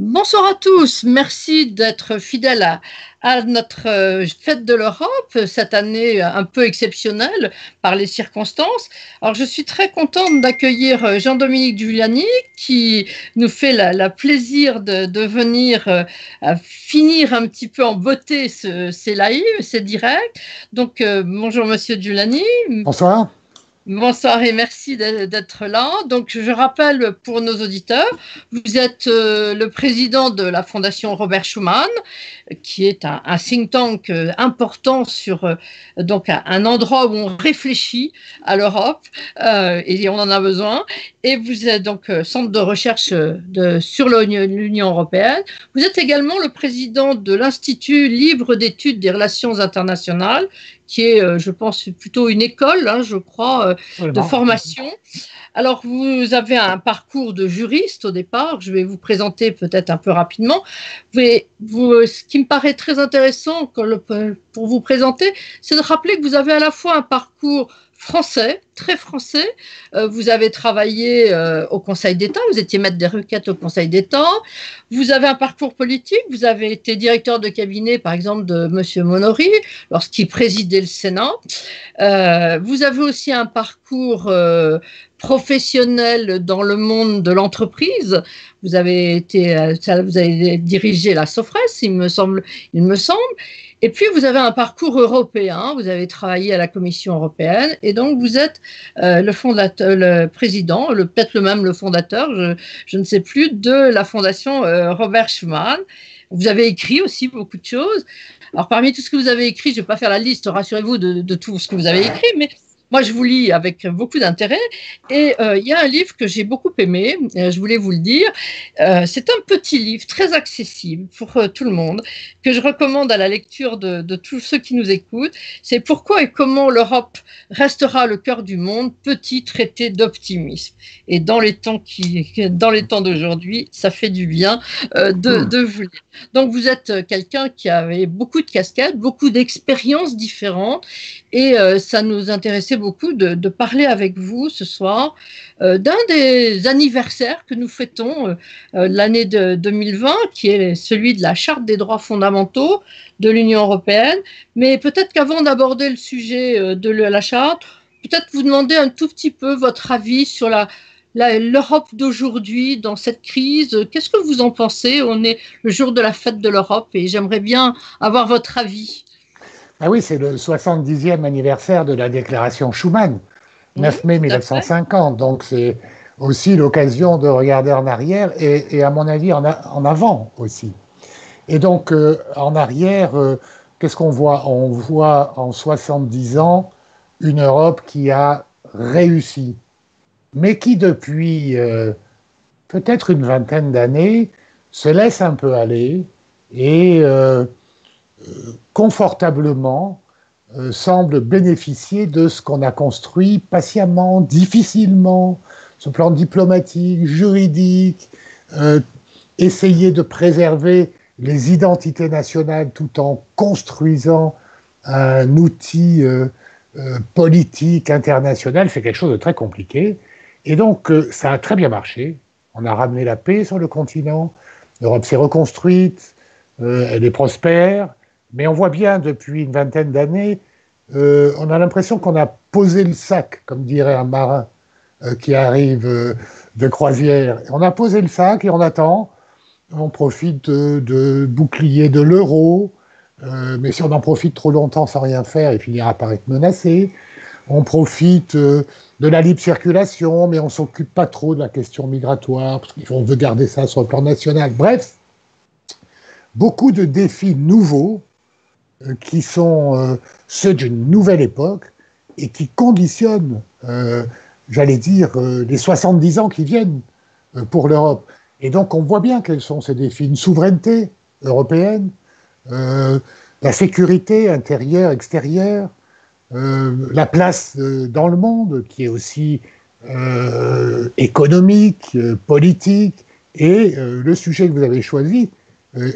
Bonsoir à tous, merci d'être fidèles à notre fête de l'Europe, cette année un peu exceptionnelle par les circonstances. Alors je suis très contente d'accueillir Jean-Dominique Giuliani qui nous fait la plaisir de venir finir un petit peu en beauté ces lives, ces directs. Donc bonjour Monsieur Giuliani. Bonsoir. Bonsoir et merci d'être là. Donc, je rappelle pour nos auditeurs, vous êtes le président de la Fondation Robert Schuman, qui est un think tank important sur donc un endroit où on réfléchit à l'Europe et on en a besoin. Et vous êtes donc centre de recherche sur l'Union européenne. Vous êtes également le président de l'Institut libre d'études des relations internationales, qui est, je pense, plutôt une école, je crois, de formation. Alors, vous avez un parcours de juriste au départ, je vais vous présenter peut-être un peu rapidement. Ce qui me paraît très intéressant pour vous présenter, c'est de rappeler que vous avez à la fois un parcours français, très français. Vous avez travaillé au Conseil d'État, vous étiez maître des requêtes au Conseil d'État. Vous avez un parcours politique, vous avez été directeur de cabinet, par exemple, de M. Monory, lorsqu'il présidait le Sénat. Vous avez aussi un parcours professionnel dans le monde de l'entreprise. Vous avez dirigé la Sofres, il me semble. Et puis, vous avez un parcours européen, vous avez travaillé à la Commission européenne, et donc vous êtes le président, peut-être même le fondateur, je ne sais plus, de la Fondation Robert Schuman. Vous avez écrit aussi beaucoup de choses. Alors, parmi tout ce que vous avez écrit, je ne vais pas faire la liste, rassurez-vous, de tout ce que vous avez écrit, mais moi, je vous lis avec beaucoup d'intérêt et il y a un livre que j'ai beaucoup aimé, je voulais vous le dire. C'est un petit livre très accessible pour tout le monde que je recommande à la lecture de tous ceux qui nous écoutent. C'est Pourquoi et comment l'Europe restera le cœur du monde, petit traité d'optimisme. Et dans les temps d'aujourd'hui, ça fait du bien de vous lire. Donc, vous êtes quelqu'un qui avait beaucoup de casquettes, beaucoup d'expériences différentes et ça nous intéressait beaucoup de parler avec vous ce soir d'un des anniversaires que nous fêtons l'année 2020, qui est celui de la Charte des droits fondamentaux de l'Union européenne. Mais peut-être qu'avant d'aborder le sujet de la Charte, peut-être vous demander un tout petit peu votre avis sur l'Europe d'aujourd'hui dans cette crise. Qu'est-ce que vous en pensez? On est le jour de la fête de l'Europe et j'aimerais bien avoir votre avis. Ah oui, c'est le 70e anniversaire de la déclaration Schuman, 9 mai 1950. Donc c'est aussi l'occasion de regarder en arrière et à mon avis en avant aussi. Et donc en arrière, qu'est-ce qu'on voit? On voit en 70 ans une Europe qui a réussi, mais qui depuis peut-être une vingtaine d'années se laisse un peu aller et confortablement semble bénéficier de ce qu'on a construit patiemment, difficilement, sur le plan diplomatique, juridique, essayer de préserver les identités nationales tout en construisant un outil politique international. C'est quelque chose de très compliqué. Et donc, ça a très bien marché. On a ramené la paix sur le continent. L'Europe s'est reconstruite. Elle est prospère. Mais on voit bien depuis une vingtaine d'années, on a l'impression qu'on a posé le sac, comme dirait un marin qui arrive de croisière. On a posé le sac et on attend. On profite de bouclier de l'euro. Mais si on en profite trop longtemps sans rien faire, il finira par être menacé. On profite de la libre circulation, mais on ne s'occupe pas trop de la question migratoire, parce qu'on veut garder ça sur le plan national. Bref, beaucoup de défis nouveaux qui sont ceux d'une nouvelle époque et qui conditionnent, j'allais dire, les 70 ans qui viennent pour l'Europe. Et donc on voit bien quels sont ces défis. Une souveraineté européenne, la sécurité intérieure, extérieure, la place dans le monde qui est aussi économique, politique, et le sujet que vous avez choisi,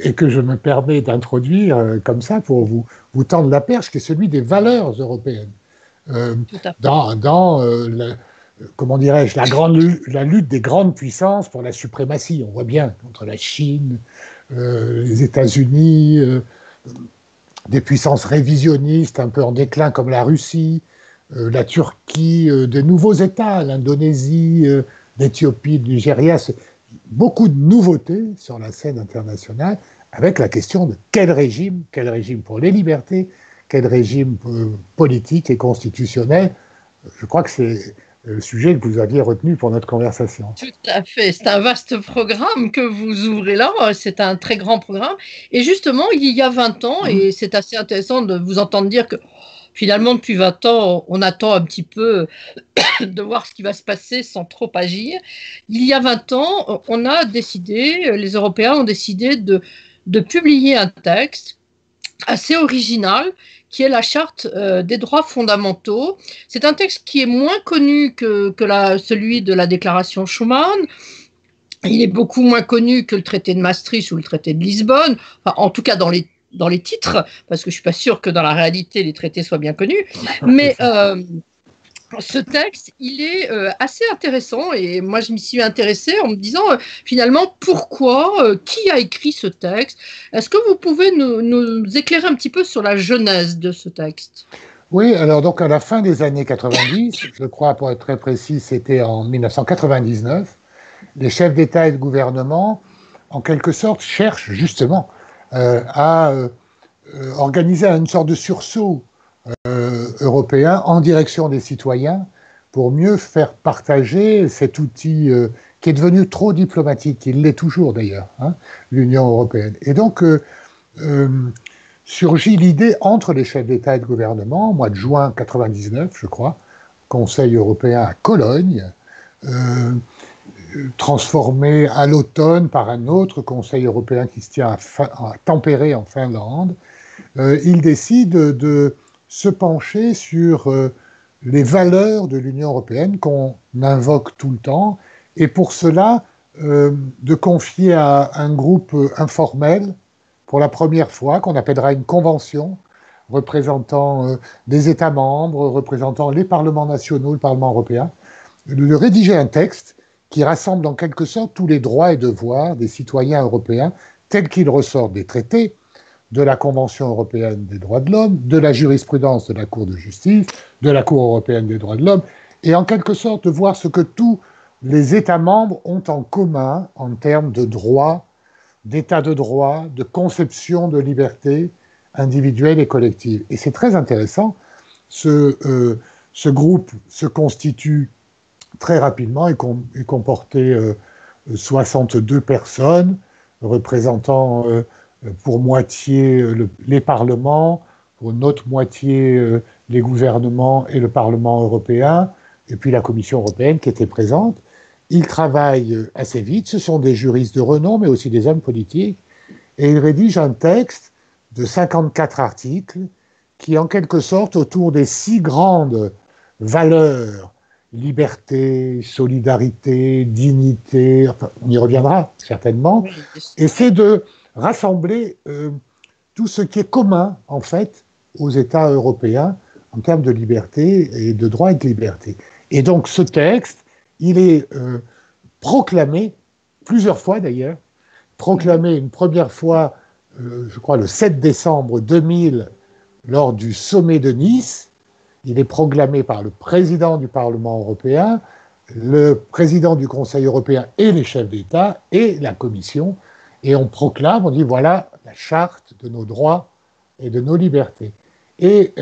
et que je me permets d'introduire comme ça pour vous tendre la perche, qui est celui des valeurs européennes. Dans comment dirais-je, la lutte des grandes puissances pour la suprématie. On voit bien entre la Chine, les États-Unis, des puissances révisionnistes un peu en déclin comme la Russie, la Turquie, des nouveaux États, l'Indonésie, l'Éthiopie, le Nigeria. Beaucoup de nouveautés sur la scène internationale avec la question de quel régime pour les libertés, quel régime politique et constitutionnel. Je crois que c'est le sujet que vous aviez retenu pour notre conversation. Tout à fait, c'est un vaste programme que vous ouvrez là, c'est un très grand programme. Et justement, il y a 20 ans, et c'est assez intéressant de vous entendre dire que finalement, depuis 20 ans, on attend un petit peu de voir ce qui va se passer sans trop agir. Il y a 20 ans, on a décidé, les Européens ont décidé de publier un texte assez original, qui est la Charte des droits fondamentaux. C'est un texte qui est moins connu que celui de la Déclaration Schuman. Il est beaucoup moins connu que le traité de Maastricht ou le traité de Lisbonne, enfin, en tout cas dans les titres, parce que je ne suis pas sûre que dans la réalité, les traités soient bien connus. Mais ce texte, il est assez intéressant et moi, je m'y suis intéressée en me disant finalement pourquoi, qui a écrit ce texte? Est-ce que vous pouvez nous éclairer un petit peu sur la genèse de ce texte? Oui, alors donc à la fin des années 90, je crois pour être très précis, c'était en 1999, les chefs d'État et de gouvernement, en quelque sorte, cherchent justement à organiser une sorte de sursaut européen en direction des citoyens pour mieux faire partager cet outil qui est devenu trop diplomatique, il l'est toujours d'ailleurs, hein, l'Union européenne. Et donc surgit l'idée entre les chefs d'État et de gouvernement, au mois de juin 99, je crois, Conseil européen à Cologne, transformé à l'automne par un autre Conseil européen qui se tient à Tampere en Finlande. Il décide de se pencher sur les valeurs de l'Union européenne qu'on invoque tout le temps, et pour cela, de confier à un groupe informel, pour la première fois, qu'on appellera une convention, représentant des États membres, représentant les parlements nationaux, le Parlement européen, de rédiger un texte qui rassemble en quelque sorte tous les droits et devoirs des citoyens européens tels qu'ils ressortent des traités, de la Convention européenne des droits de l'homme, de la jurisprudence de la Cour de justice, de la Cour européenne des droits de l'homme, et en quelque sorte de voir ce que tous les États membres ont en commun en termes de droits, d'état de droit, de conception de liberté individuelle et collective. Et c'est très intéressant, ce groupe se constitue très rapidement et comportait 62 personnes représentant pour moitié les parlements, pour une autre moitié les gouvernements et le Parlement européen, et puis la Commission européenne qui était présente. Ils travaillent assez vite, ce sont des juristes de renom, mais aussi des hommes politiques, et ils rédigent un texte de 54 articles qui, en quelque sorte, autour des 6 grandes valeurs, liberté, solidarité, dignité, enfin, on y reviendra certainement, essaie de rassembler tout ce qui est commun, en fait, aux États européens en termes de liberté et de droit et de liberté. Et donc, ce texte, il est proclamé, plusieurs fois d'ailleurs, proclamé une première fois, je crois, le 7 décembre 2000, lors du sommet de Nice. Il est proclamé par le président du Parlement européen, le président du Conseil européen et les chefs d'État et la Commission. Et on proclame, on dit voilà la charte de nos droits et de nos libertés. Et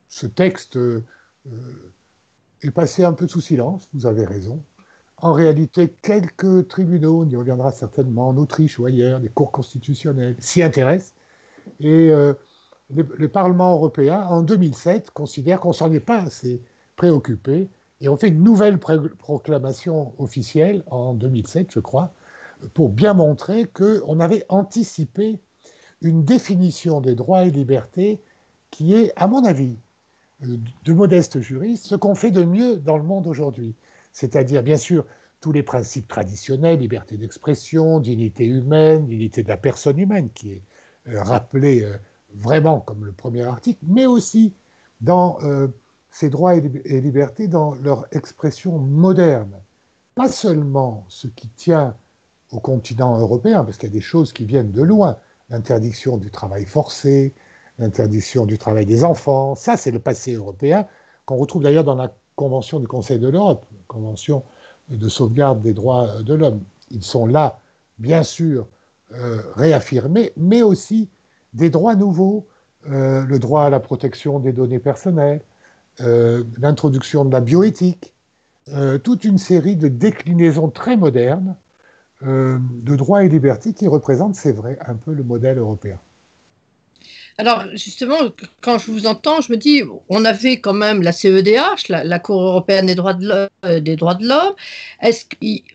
ce texte est passé un peu sous silence, vous avez raison. En réalité, quelques tribunaux, on y reviendra certainement, en Autriche ou ailleurs, des cours constitutionnels s'y intéressent. Et le Parlement européen, en 2007, considère qu'on ne s'en est pas assez préoccupé. Et on fait une nouvelle proclamation officielle en 2007, je crois, pour bien montrer qu'on avait anticipé une définition des droits et libertés qui est, à mon avis, de modeste juriste, ce qu'on fait de mieux dans le monde aujourd'hui. C'est-à-dire, bien sûr, tous les principes traditionnels, liberté d'expression, dignité humaine, dignité de la personne humaine, qui est rappelé vraiment comme le premier article, mais aussi dans ces droits et libertés dans leur expression moderne. Pas seulement ce qui tient au continent européen, parce qu'il y a des choses qui viennent de loin, l'interdiction du travail forcé, l'interdiction du travail des enfants, ça c'est le passé européen, qu'on retrouve d'ailleurs dans la Convention du Conseil de l'Europe, Convention de sauvegarde des droits de l'homme. Ils sont là, bien sûr, réaffirmés, mais aussi des droits nouveaux, le droit à la protection des données personnelles, l'introduction de la bioéthique, toute une série de déclinaisons très modernes de droits et libertés qui représentent, c'est vrai, un peu le modèle européen. Alors, justement, quand je vous entends, je me dis, on avait quand même la CEDH, la Cour européenne des droits de l'homme. Est-ce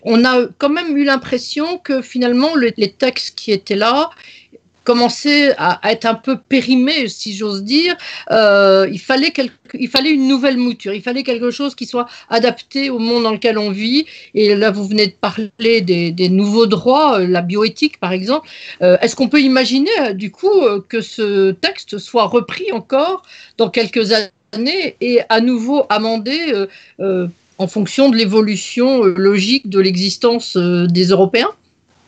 qu'on a quand même eu l'impression que finalement, les textes qui étaient là commençaient à être un peu périmés, si j'ose dire. Il fallait une nouvelle mouture, il fallait quelque chose qui soit adapté au monde dans lequel on vit. Et là, vous venez de parler des nouveaux droits, la bioéthique par exemple. Est-ce qu'on peut imaginer du coup que ce texte soit repris encore dans quelques années et à nouveau amendé en fonction de l'évolution logique de l'existence des Européens ?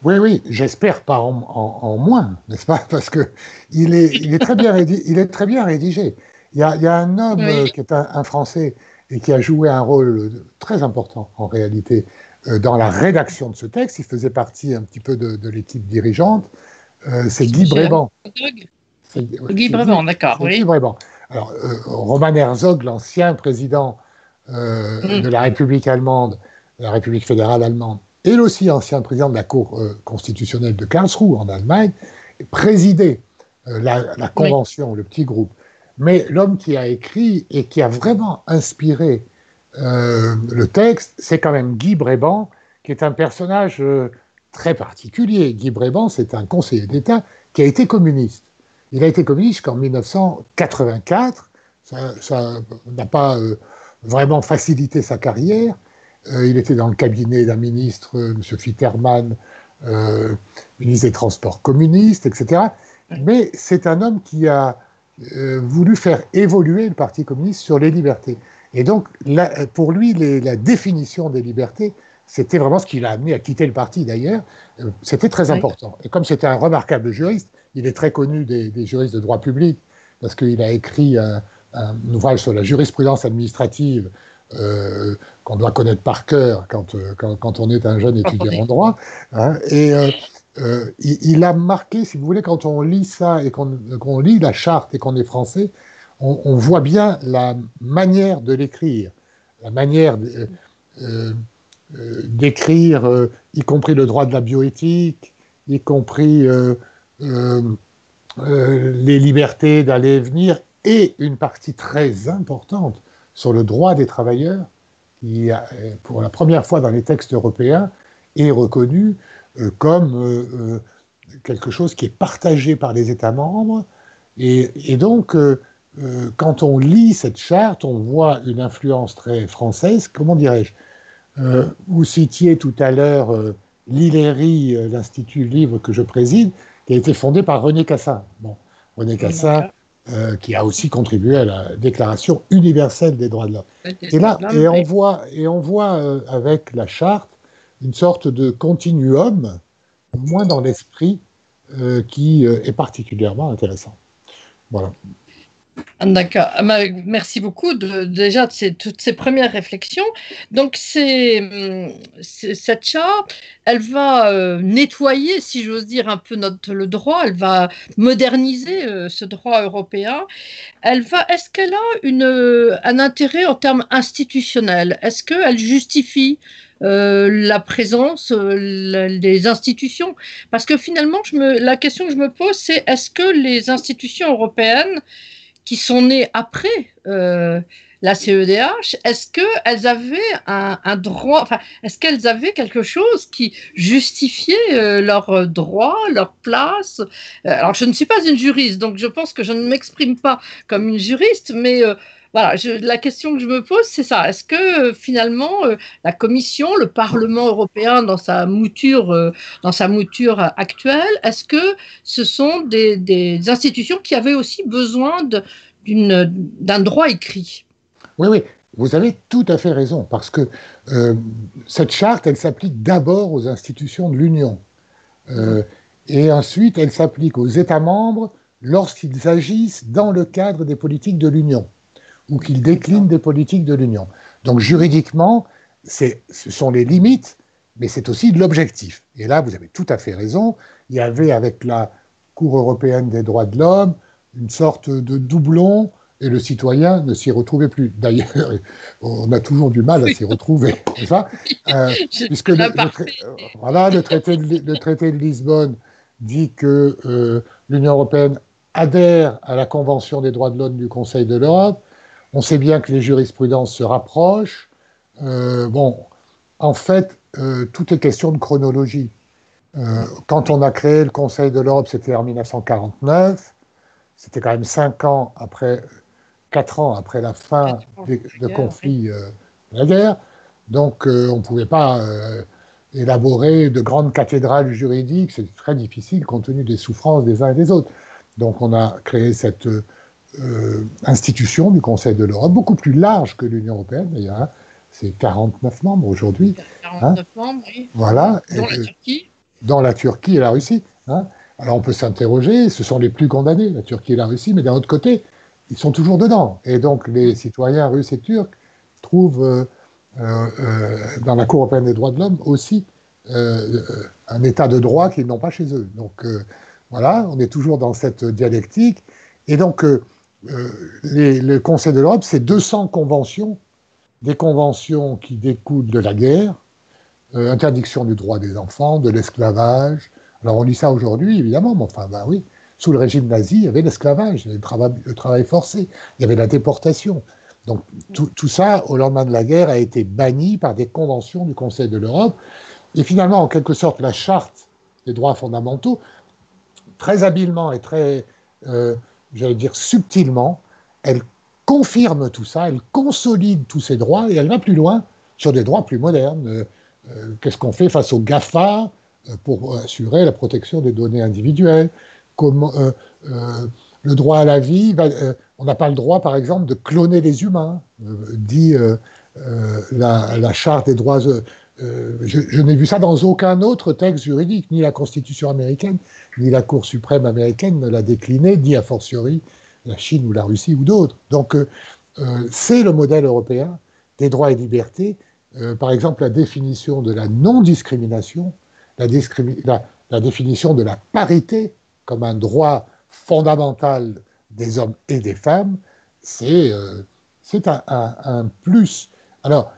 Oui, oui, j'espère pas en moins, n'est-ce pas? Parce que il est très bien rédigé. Il y a un homme qui est un Français et qui a joué un rôle très important en réalité dans la rédaction de ce texte. Il faisait partie un petit peu de l'équipe dirigeante. C'est Guy Brébant. Guy Brébant, d'accord, oui. Guy Brébant. Alors, Roman Herzog, l'ancien président de la République allemande, de la République fédérale allemande, et aussi ancien président de la Cour constitutionnelle de Karlsruhe en Allemagne, présidait la convention, le petit groupe. Mais l'homme qui a écrit et qui a vraiment inspiré le texte, c'est quand même Guy Brébant, qui est un personnage très particulier. Guy Brébant, c'est un conseiller d'État qui a été communiste. Il a été communiste jusqu'en 1984. Ça n'a pas vraiment facilité sa carrière. Il était dans le cabinet d'un ministre, M. Fitterman, ministre des Transports communiste, etc. Mais c'est un homme qui a voulu faire évoluer le Parti communiste sur les libertés. Et donc, pour lui, la définition des libertés, c'était vraiment ce qui l'a amené à quitter le parti, d'ailleurs. C'était très important. Et comme c'était un remarquable juriste, il est très connu des juristes de droit public, parce qu'il a écrit un ouvrage sur la jurisprudence administrative, qu'on doit connaître par cœur quand on est un jeune étudiant en droit. Hein, et il a marqué, si vous voulez, quand on lit ça et qu'on lit la charte et qu'on est français, on voit bien la manière de l'écrire, la manière d'écrire, y compris le droit de la bioéthique, y compris les libertés d'aller et venir, et une partie très importante sur le droit des travailleurs, qui, pour la première fois dans les textes européens, est reconnu comme quelque chose qui est partagé par les États membres. Et donc, quand on lit cette charte, on voit une influence très française. Comment dirais-je? Vous citiez tout à l'heure l'ILERI, l'Institut Livre que je préside, qui a été fondé par René Cassin. Bon, René Cassin, qui a aussi contribué à la Déclaration universelle des droits de l'homme. Et on voit avec la charte une sorte de continuum, au moins dans l'esprit, qui est particulièrement intéressant. Voilà. D'accord. Merci beaucoup déjà de toutes ces premières réflexions. Donc, cette charte, elle va nettoyer, si j'ose dire, un peu le droit, elle va moderniser ce droit européen. Est-ce qu'elle a un intérêt en termes institutionnels? Est-ce qu'elle justifie la présence des institutions? Parce que finalement, la question que je me pose, c'est est-ce que les institutions européennes qui sont nées après la CEDH, est-ce qu'elles avaient un droit, enfin, est-ce qu'elles avaient quelque chose qui justifiait leurs droits, leur place? Alors, je ne suis pas une juriste, donc je pense que je ne m'exprime pas comme une juriste, mais voilà, la question que je me pose, c'est ça. Est-ce que finalement, la Commission, le Parlement européen dans sa mouture actuelle, est-ce que ce sont des institutions qui avaient aussi besoin d'un droit écrit? Oui, oui, vous avez tout à fait raison, parce que cette charte, elle s'applique d'abord aux institutions de l'Union. Et ensuite, elle s'applique aux États membres lorsqu'ils agissent dans le cadre des politiques de l'Union ou qu'ils déclinent des politiques de l'Union. Donc juridiquement, ce sont les limites, mais c'est aussi de l'objectif. Et là, vous avez tout à fait raison. Il y avait avec la Cour européenne des droits de l'homme une sorte de doublon, et le citoyen ne s'y retrouvait plus. D'ailleurs, on a toujours du mal à s'y retrouver. Ça, puisque le traité de Lisbonne dit que l'Union européenne adhère à la Convention des droits de l'homme du Conseil de l'Europe. On sait bien que les jurisprudences se rapprochent. En fait, tout est question de chronologie. Quand on a créé le Conseil de l'Europe, c'était en 1949. C'était quand même 4 ans après la fin de conflit de la guerre. Donc, on ne pouvait pas élaborer de grandes cathédrales juridiques. C'est très difficile compte tenu des souffrances des uns et des autres. Donc, on a créé cette institution du Conseil de l'Europe, beaucoup plus large que l'Union européenne, d'ailleurs. Hein. C'est 49 membres aujourd'hui. 49 membres, oui. Voilà. Dont la Turquie. Dans la Turquie et la Russie. Hein. Alors, on peut s'interroger, ce sont les plus condamnés, la Turquie et la Russie, mais d'un autre côté, ils sont toujours dedans. Et donc, les citoyens russes et turcs trouvent dans la Cour européenne des droits de l'homme aussi un état de droit qu'ils n'ont pas chez eux. Donc, voilà, on est toujours dans cette dialectique. Et donc, le Conseil de l'Europe, c'est 200 conventions, des conventions qui découlent de la guerre, interdiction du droit des enfants, de l'esclavage. Alors, on lit ça aujourd'hui, évidemment, mais enfin, ben oui, sous le régime nazi, il y avait l'esclavage, le travail forcé, il y avait la déportation. Donc, tout ça, au lendemain de la guerre, a été banni par des conventions du Conseil de l'Europe. Et finalement, en quelque sorte, la charte des droits fondamentaux, très habilement et très, j'allais dire, subtilement, elle confirme tout ça, elle consolide tous ces droits et elle va plus loin sur des droits plus modernes. Qu'est-ce qu'on fait face aux GAFA pour assurer la protection des données individuelles? Comment, le droit à la vie, on n'a pas le droit, par exemple, de cloner les humains, dit la Charte des droits. Je n'ai vu ça dans aucun autre texte juridique, ni la Constitution américaine, ni la Cour suprême américaine ne l'a décliné, ni a fortiori la Chine ou la Russie ou d'autres. Donc, c'est le modèle européen des droits et libertés. Par exemple, la définition de la non-discrimination, la définition de la parité comme un droit fondamental des hommes et des femmes, c'est un plus. Alors,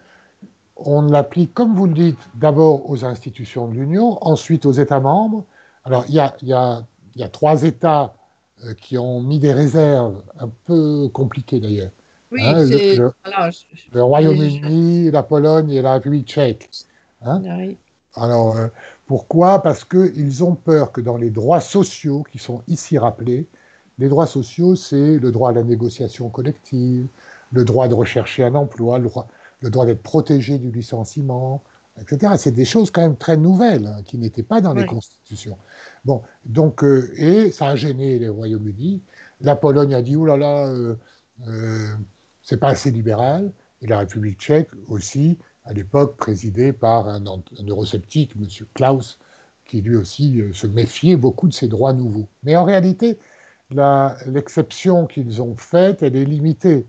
on l'applique, comme vous le dites, d'abord aux institutions de l'Union, ensuite aux États membres. Alors, il y a 3 États qui ont mis des réserves un peu compliquées d'ailleurs. Oui, hein, le Royaume-Uni, la Pologne et la République tchèque. Hein. Oui. Alors, pourquoi? Parce qu'ils ont peur que dans les droits sociaux qui sont ici rappelés, les droits sociaux, c'est le droit à la négociation collective, le droit de rechercher un emploi, le droit d'être protégé du licenciement, etc. C'est des choses quand même très nouvelles, hein, qui n'étaient pas dans les constitutions. Bon, donc, et ça a gêné les Royaumes-Unis. La Pologne a dit, oh là là, c'est pas assez libéral. Et la République tchèque aussi, à l'époque présidée par un eurosceptique, M. Klaus, qui lui aussi se méfiait beaucoup de ces droits nouveaux. Mais en réalité, l'exception qu'ils ont faite, elle est limitée.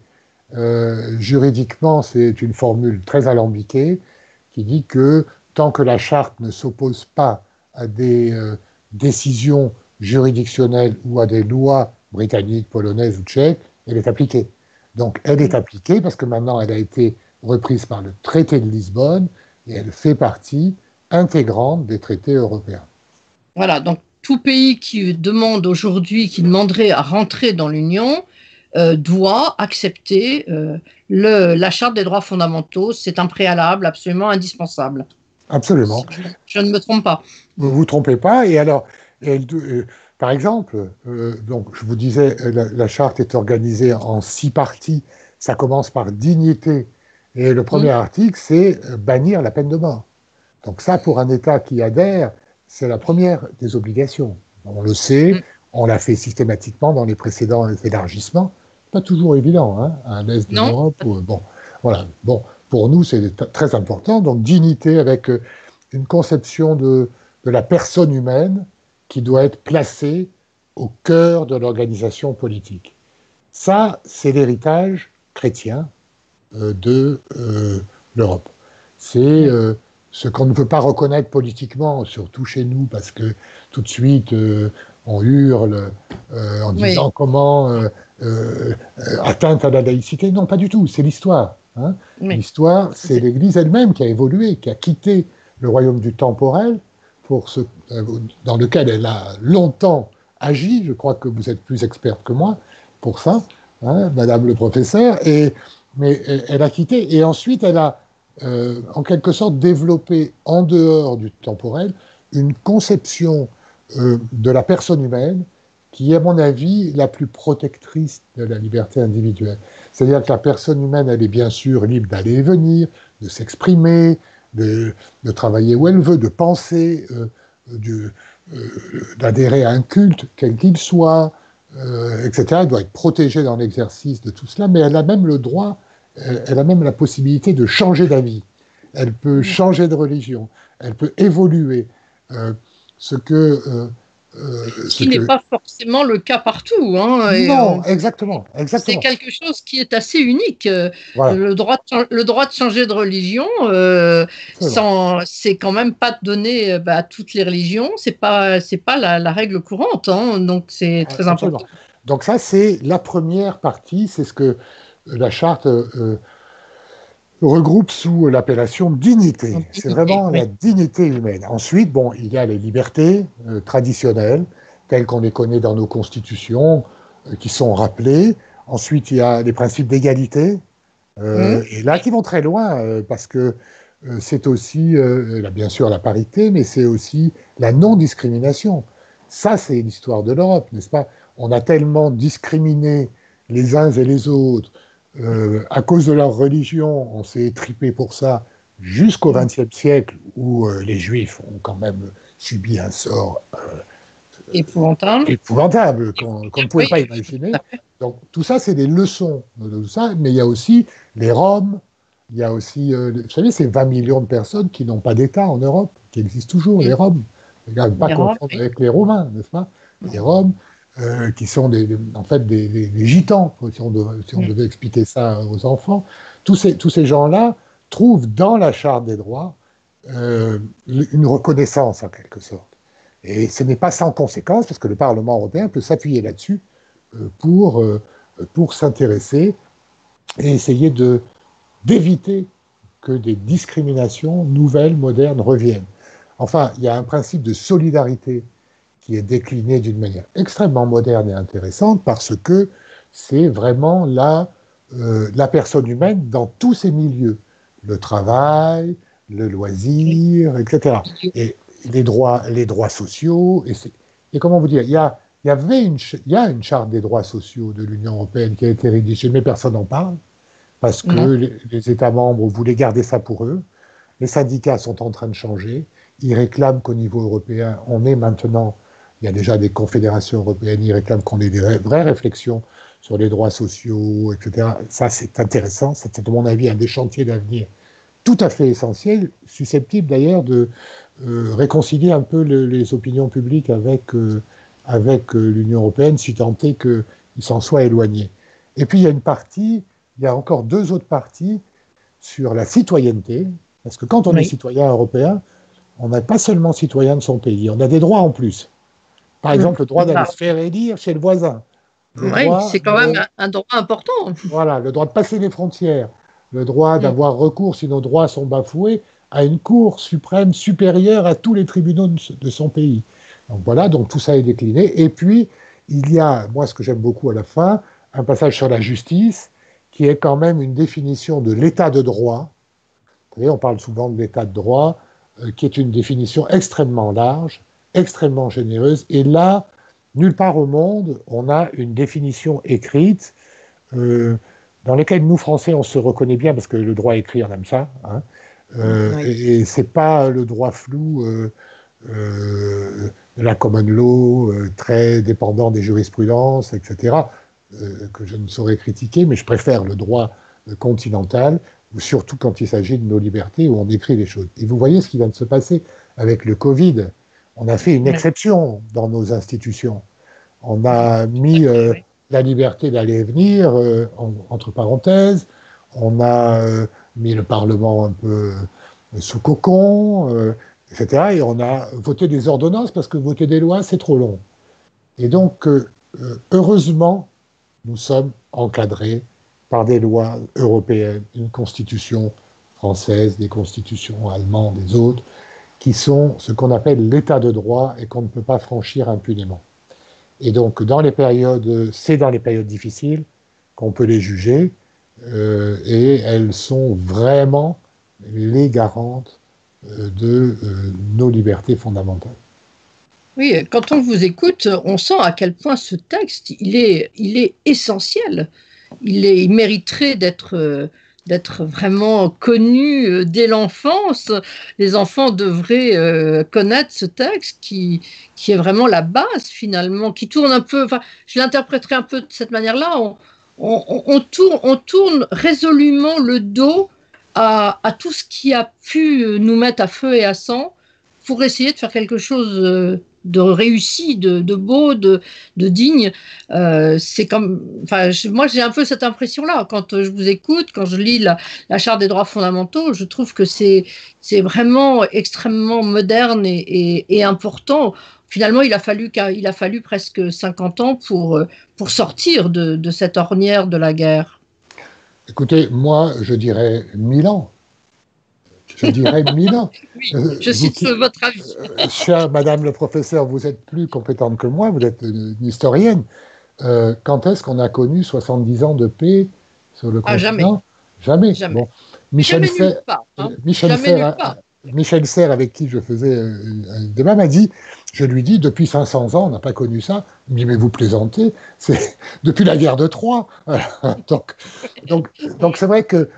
Juridiquement, c'est une formule très alambiquée qui dit que tant que la charte ne s'oppose pas à des décisions juridictionnelles ou à des lois britanniques, polonaises ou tchèques, elle est appliquée. Donc elle est appliquée parce que maintenant elle a été reprise par le traité de Lisbonne et elle fait partie intégrante des traités européens. Voilà, donc tout pays qui demande aujourd'hui, qui demanderait à rentrer dans l'Union, doit accepter la Charte des droits fondamentaux. C'est un préalable absolument indispensable. Absolument. Je ne me trompe pas. Vous ne vous trompez pas. Et alors, par exemple, donc je vous disais, la Charte est organisée en 6 parties. Ça commence par dignité. Et le premier article, c'est bannir la peine de mort. Donc ça, pour un État qui adhère, c'est la première des obligations. On le sait, on l'a fait systématiquement dans les précédents élargissements. pas toujours évident, hein, à l'est de l'Europe. Bon, voilà. Bon, pour nous, c'est très important. Donc, dignité avec une conception de la personne humaine qui doit être placée au cœur de l'organisation politique. Ça, c'est l'héritage chrétien de l'Europe. C'est ce qu'on ne peut pas reconnaître politiquement, surtout chez nous, parce que tout de suite, on hurle en disant comment atteinte à la laïcité. Non, pas du tout, c'est l'histoire. Hein. L'histoire, c'est l'Église elle-même qui a évolué, qui a quitté le royaume du temporel, dans lequel elle a longtemps agi. Je crois que vous êtes plus experte que moi pour ça, hein, Madame le professeur. Mais elle a quitté, et ensuite elle a en quelque sorte développé en dehors du temporel une conception de la personne humaine qui est, à mon avis, la plus protectrice de la liberté individuelle. C'est-à-dire que la personne humaine, elle est bien sûr libre d'aller et venir, de s'exprimer, de travailler où elle veut, de penser, d'adhérer à un culte, quel qu'il soit, etc. Elle doit être protégée dans l'exercice de tout cela, mais elle a même le droit, elle a même la possibilité de changer d'avis. Elle peut changer de religion, elle peut évoluer. Ce qui n'est pas forcément le cas partout. Hein, non, exactement. C'est quelque chose qui est assez unique. Voilà. Le droit de changer de religion, c'est quand même pas donné à toutes les religions. C'est pas la règle courante. Hein, donc c'est très important. Donc ça, c'est la première partie. C'est ce que la charte regroupe sous l'appellation dignité. C'est vraiment la dignité humaine. Ensuite, bon, il y a les libertés traditionnelles, telles qu'on les connaît dans nos constitutions, qui sont rappelées. Ensuite, il y a les principes d'égalité, et là, qui vont très loin, parce que c'est aussi, là, bien sûr, la parité, mais c'est aussi la non-discrimination. Ça, c'est l'histoire de l'Europe, n'est-ce pas? On a tellement discriminé les uns et les autres, à cause de leur religion, on s'est étripé pour ça jusqu'au XXe siècle, où les Juifs ont quand même subi un sort épouvantable qu'on ne pouvait pas imaginer. Donc tout ça, c'est des leçons de tout ça, mais il y a aussi les Roms, il y a aussi, vous savez, ces 20 millions de personnes qui n'ont pas d'État en Europe, qui existent toujours, les Roms. Il ne faut pas confondre avec les Romains, n'est-ce pas? Les Roms, qui sont en fait des gitans, si on devait expliquer ça aux enfants. Tous ces gens-là trouvent dans la Charte des droits une reconnaissance, en quelque sorte. Et ce n'est pas sans conséquence, parce que le Parlement européen peut s'appuyer là-dessus pour s'intéresser et essayer d'éviter que des discriminations nouvelles, modernes, reviennent. Enfin, il y a un principe de solidarité qui est décliné d'une manière extrêmement moderne et intéressante, parce que c'est vraiment la personne humaine dans tous ses milieux. Le travail, le loisir, etc. Et les droits sociaux. Et comment vous dire, il y a une charte des droits sociaux de l'Union européenne qui a été rédigée, mais personne n'en parle, parce que les États membres voulaient garder ça pour eux. Les syndicats sont en train de changer. Ils réclament qu'au niveau européen, il y a déjà des confédérations européennes, ils réclament qu'on ait des vraies réflexions sur les droits sociaux, etc. Ça, c'est intéressant. C'est, à mon avis, un des chantiers d'avenir tout à fait essentiel, susceptible d'ailleurs de réconcilier un peu les opinions publiques avec l'Union européenne, si tant est qu'ils s'en soient éloignés. Et puis, il y a encore deux autres parties sur la citoyenneté, parce que quand on est citoyen européen, on n'est pas seulement citoyen de son pays, on a des droits en plus. Par exemple, le droit d'aller se faire élire chez le voisin. Oui, c'est quand même un droit important. Voilà, le droit de passer les frontières, le droit d'avoir recours, si nos droits sont bafoués, à une cour suprême supérieure à tous les tribunaux de son pays. Donc voilà, donc tout ça est décliné. Et puis, il y a, moi, ce que j'aime beaucoup à la fin, un passage sur la justice, qui est quand même une définition de l'état de droit. Vous savez, on parle souvent de l'état de droit, qui est une définition extrêmement large, extrêmement généreuse. Et là, nulle part au monde, on a une définition écrite dans laquelle nous, Français, on se reconnaît bien, parce que le droit écrit, on aime ça. Hein, et c'est pas le droit flou de la common law, très dépendant des jurisprudences, etc. que je ne saurais critiquer, mais je préfère le droit continental, surtout quand il s'agit de nos libertés, où on écrit les choses. Et vous voyez ce qui vient de se passer avec le Covid. On a fait une exception dans nos institutions. On a mis la liberté d'aller et venir entre parenthèses. On a mis le Parlement un peu sous cocon, etc. Et on a voté des ordonnances parce que voter des lois, c'est trop long. Et donc, heureusement, nous sommes encadrés par des lois européennes, une constitution française, des constitutions allemandes, des autres, qui sont ce qu'on appelle l'état de droit et qu'on ne peut pas franchir impunément. Et donc, c'est dans les périodes difficiles qu'on peut les juger, et elles sont vraiment les garantes de nos libertés fondamentales. Oui, quand on vous écoute, on sent à quel point ce texte, il est essentiel. Il mériterait d'être vraiment connu dès l'enfance. Les enfants devraient connaître ce texte qui est vraiment la base finalement, qui tourne un peu, enfin, je l'interpréterai un peu de cette manière-là, on tourne résolument le dos à tout ce qui a pu nous mettre à feu et à sang pour essayer de faire quelque chose de réussi, de beau, de digne. C'est comme, enfin, moi j'ai un peu cette impression-là quand je vous écoute, quand je lis la Charte des droits fondamentaux, je trouve que c'est vraiment extrêmement moderne et important. Finalement, il a fallu presque 50 ans pour sortir de cette ornière de la guerre. Écoutez, moi, je dirais 1000 ans. Je dirais 1000 ans. Oui, je cite votre avis. Chère Madame le professeur, vous êtes plus compétente que moi, vous êtes une historienne. Quand est-ce qu'on a connu 70 ans de paix sur le continent ? Jamais. Bon. Michel Serres, avec qui je faisais un débat, m'a dit, je lui dis, depuis 500 ans, on n'a pas connu ça. Il me dit, mais vous plaisantez, c'est depuis la guerre de Troie. Donc c'est vrai que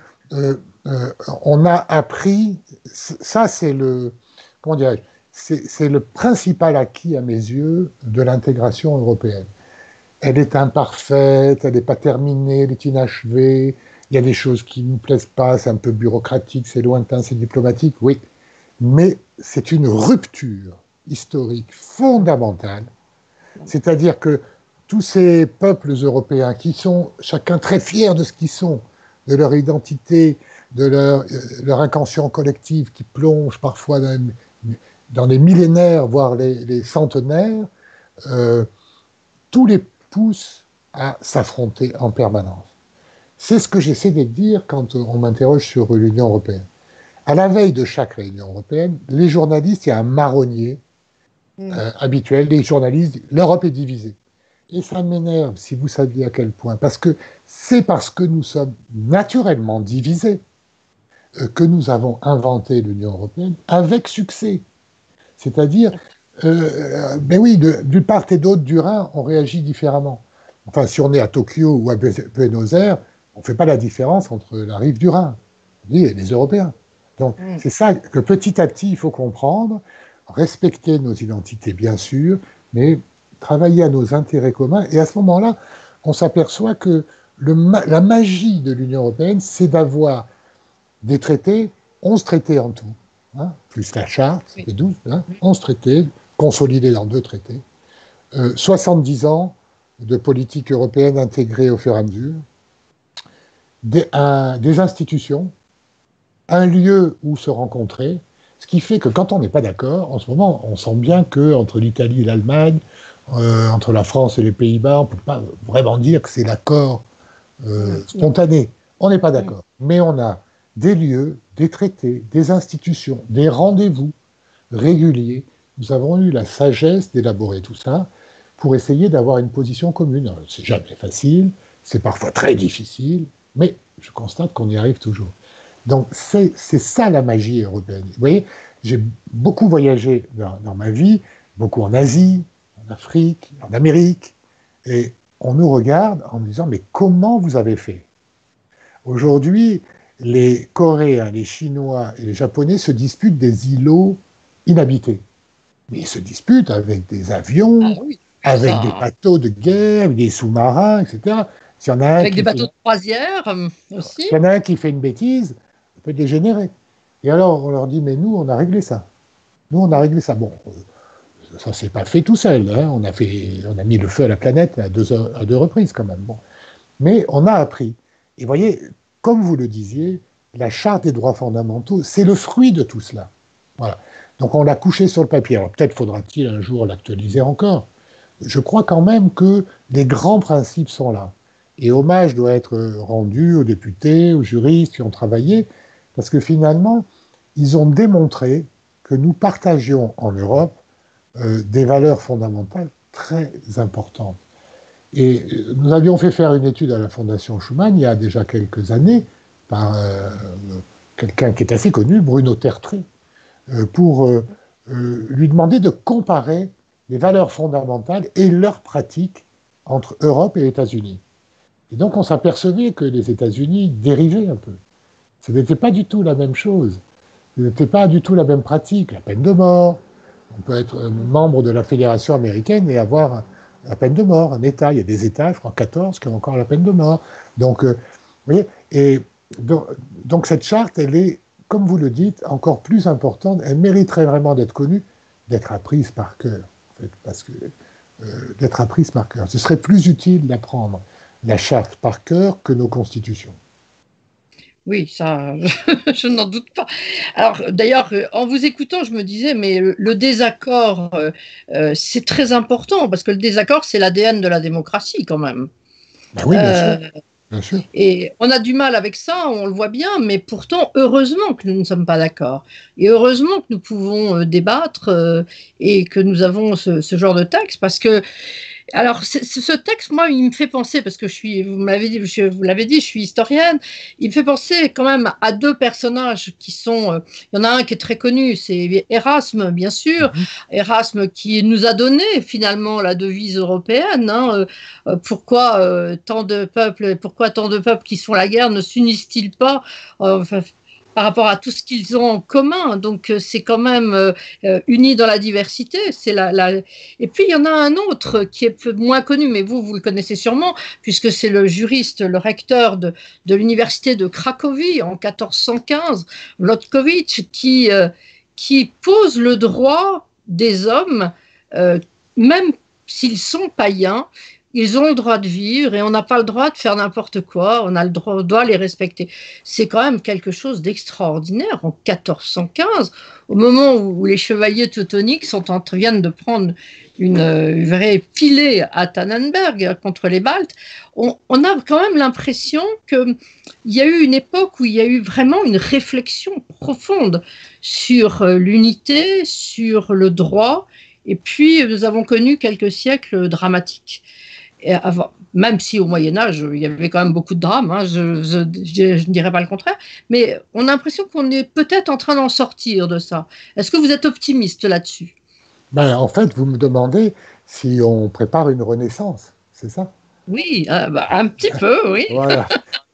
on a appris, ça c'est comment dirais-je, c'est le principal acquis à mes yeux de l'intégration européenne. Elle est imparfaite, elle n'est pas terminée, elle est inachevée, il y a des choses qui ne nous plaisent pas, c'est un peu bureaucratique, c'est lointain, c'est diplomatique, oui, mais c'est une rupture historique fondamentale, c'est-à-dire que tous ces peuples européens qui sont chacun très fiers de ce qu'ils sont, de leur identité, de leur inconscient collective qui plonge parfois dans les millénaires, voire les centenaires, tout les pousse à s'affronter en permanence. C'est ce que j'essaie de dire quand on m'interroge sur l'Union européenne. À la veille de chaque réunion européenne, les journalistes, il y a un marronnier habituel, les journalistes, l'Europe est divisée. Et ça m'énerve, si vous saviez à quel point, parce que c'est parce que nous sommes naturellement divisés que nous avons inventé l'Union européenne avec succès. C'est-à-dire, ben oui, du part et d'autre du Rhin, on réagit différemment. Enfin, si on est à Tokyo ou à Buenos Aires, on ne fait pas la différence entre la rive du Rhin, et les Européens. Donc, c'est ça que petit à petit, il faut comprendre, respecter nos identités, bien sûr, mais travailler à nos intérêts communs. Et à ce moment-là, on s'aperçoit que la magie de l'Union européenne, c'est d'avoir des traités, 11 traités en tout, hein, plus la charte, ça fait 12, hein, 11 traités, consolidés dans 2 traités, 70 ans de politique européenne intégrée au fur et à mesure, des institutions, un lieu où se rencontrer, ce qui fait que quand on n'est pas d'accord, en ce moment, on sent bien qu'entre l'Italie et l'Allemagne, entre la France et les Pays-Bas, on ne peut pas vraiment dire que c'est l'accord spontané. On n'est pas d'accord. Mais on a des lieux, des traités, des institutions, des rendez-vous réguliers. Nous avons eu la sagesse d'élaborer tout ça pour essayer d'avoir une position commune. C'est jamais facile, c'est parfois très difficile, mais je constate qu'on y arrive toujours. Donc c'est ça la magie européenne. Vous voyez, j'ai beaucoup voyagé dans ma vie, beaucoup en Asie, en Afrique, en Amérique, et on nous regarde en nous disant « mais comment vous avez fait ?» Aujourd'hui, les Coréens, les Chinois et les Japonais se disputent des îlots inhabités. Mais ils se disputent avec des avions, avec des bateaux de guerre, des sous-marins, etc. S'il y en a avec des bateaux de croisière aussi. S'il y en a un qui fait une bêtise, ça peut dégénérer. Et alors, on leur dit, mais nous, on a réglé ça. Nous, on a réglé ça. Bon, ça ne s'est pas fait tout seul. Hein. On a mis le feu à la planète à deux reprises, quand même. Bon. Mais on a appris. Et vous voyez, comme vous le disiez, la Charte des droits fondamentaux, c'est le fruit de tout cela. Voilà. Donc, on l'a couché sur le papier. Alors, peut-être faudra-t-il un jour l'actualiser encore. Je crois quand même que les grands principes sont là. Et hommage doit être rendu aux députés, aux juristes qui ont travaillé, parce que finalement, ils ont démontré que nous partagions en Europe des valeurs fondamentales très importantes. Et nous avions fait faire une étude à la Fondation Schuman il y a déjà quelques années par quelqu'un qui est assez connu, Bruno Tertré, pour lui demander de comparer les valeurs fondamentales et leurs pratiques entre Europe et États-Unis. Et donc on s'apercevait que les États-Unis dérivaient un peu. Ce n'était pas du tout la même chose. Ce n'était pas du tout la même pratique. La peine de mort. On peut être membre de la Fédération américaine et avoir la peine de mort, un État. Il y a des États, je crois 14, qui ont encore la peine de mort. Donc, vous voyez, et donc cette charte, elle est, comme vous le dites, encore plus importante. Elle mériterait vraiment d'être connue, d'être apprise par cœur. En fait, parce que d'être apprise par cœur. Ce serait plus utile d'apprendre la charte par cœur que nos constitutions. Oui, ça, je n'en doute pas. Alors, d'ailleurs, en vous écoutant, je me disais, mais le désaccord, c'est très important, parce que le désaccord, c'est l'ADN de la démocratie, quand même. Ben oui, bien sûr. Bien sûr. Et on a du mal avec ça, on le voit bien, mais pourtant, heureusement que nous ne sommes pas d'accord. Et heureusement que nous pouvons débattre et que nous avons ce genre de texte, parce que alors, ce texte, moi, il me fait penser, parce que vous l'avez dit, je suis historienne, il me fait penser quand même à deux personnages qui sont, il y en a un qui est très connu, c'est Erasme, bien sûr, Erasme qui nous a donné finalement la devise européenne, hein, pourquoi tant de peuples qui font la guerre ne s'unissent-ils pas, par rapport à tout ce qu'ils ont en commun. Donc, c'est quand même unis dans la diversité. Et puis, il y en a un autre qui est moins connu, mais vous le connaissez sûrement, puisque c'est le juriste, le recteur de l'université de Cracovie en 1415, Włodkowicz, qui pose le droit des hommes, même s'ils sont païens, ils ont le droit de vivre et on n'a pas le droit de faire n'importe quoi, on doit les respecter. C'est quand même quelque chose d'extraordinaire en 1415, au moment où les chevaliers teutoniques viennent de prendre une vraie pilée à Tannenberg contre les Baltes. On a quand même l'impression qu'il y a eu une époque où il y a eu vraiment une réflexion profonde sur l'unité, sur le droit, et puis nous avons connu quelques siècles dramatiques. Et avant, même si au Moyen-Âge, il y avait quand même beaucoup de drames, hein, je ne dirais pas le contraire, mais on a l'impression qu'on est peut-être en train d'en sortir de ça. Est-ce que vous êtes optimiste là-dessus ? Ben, en fait, vous me demandez si on prépare une renaissance, c'est ça ? Oui, un petit peu, oui. Voilà.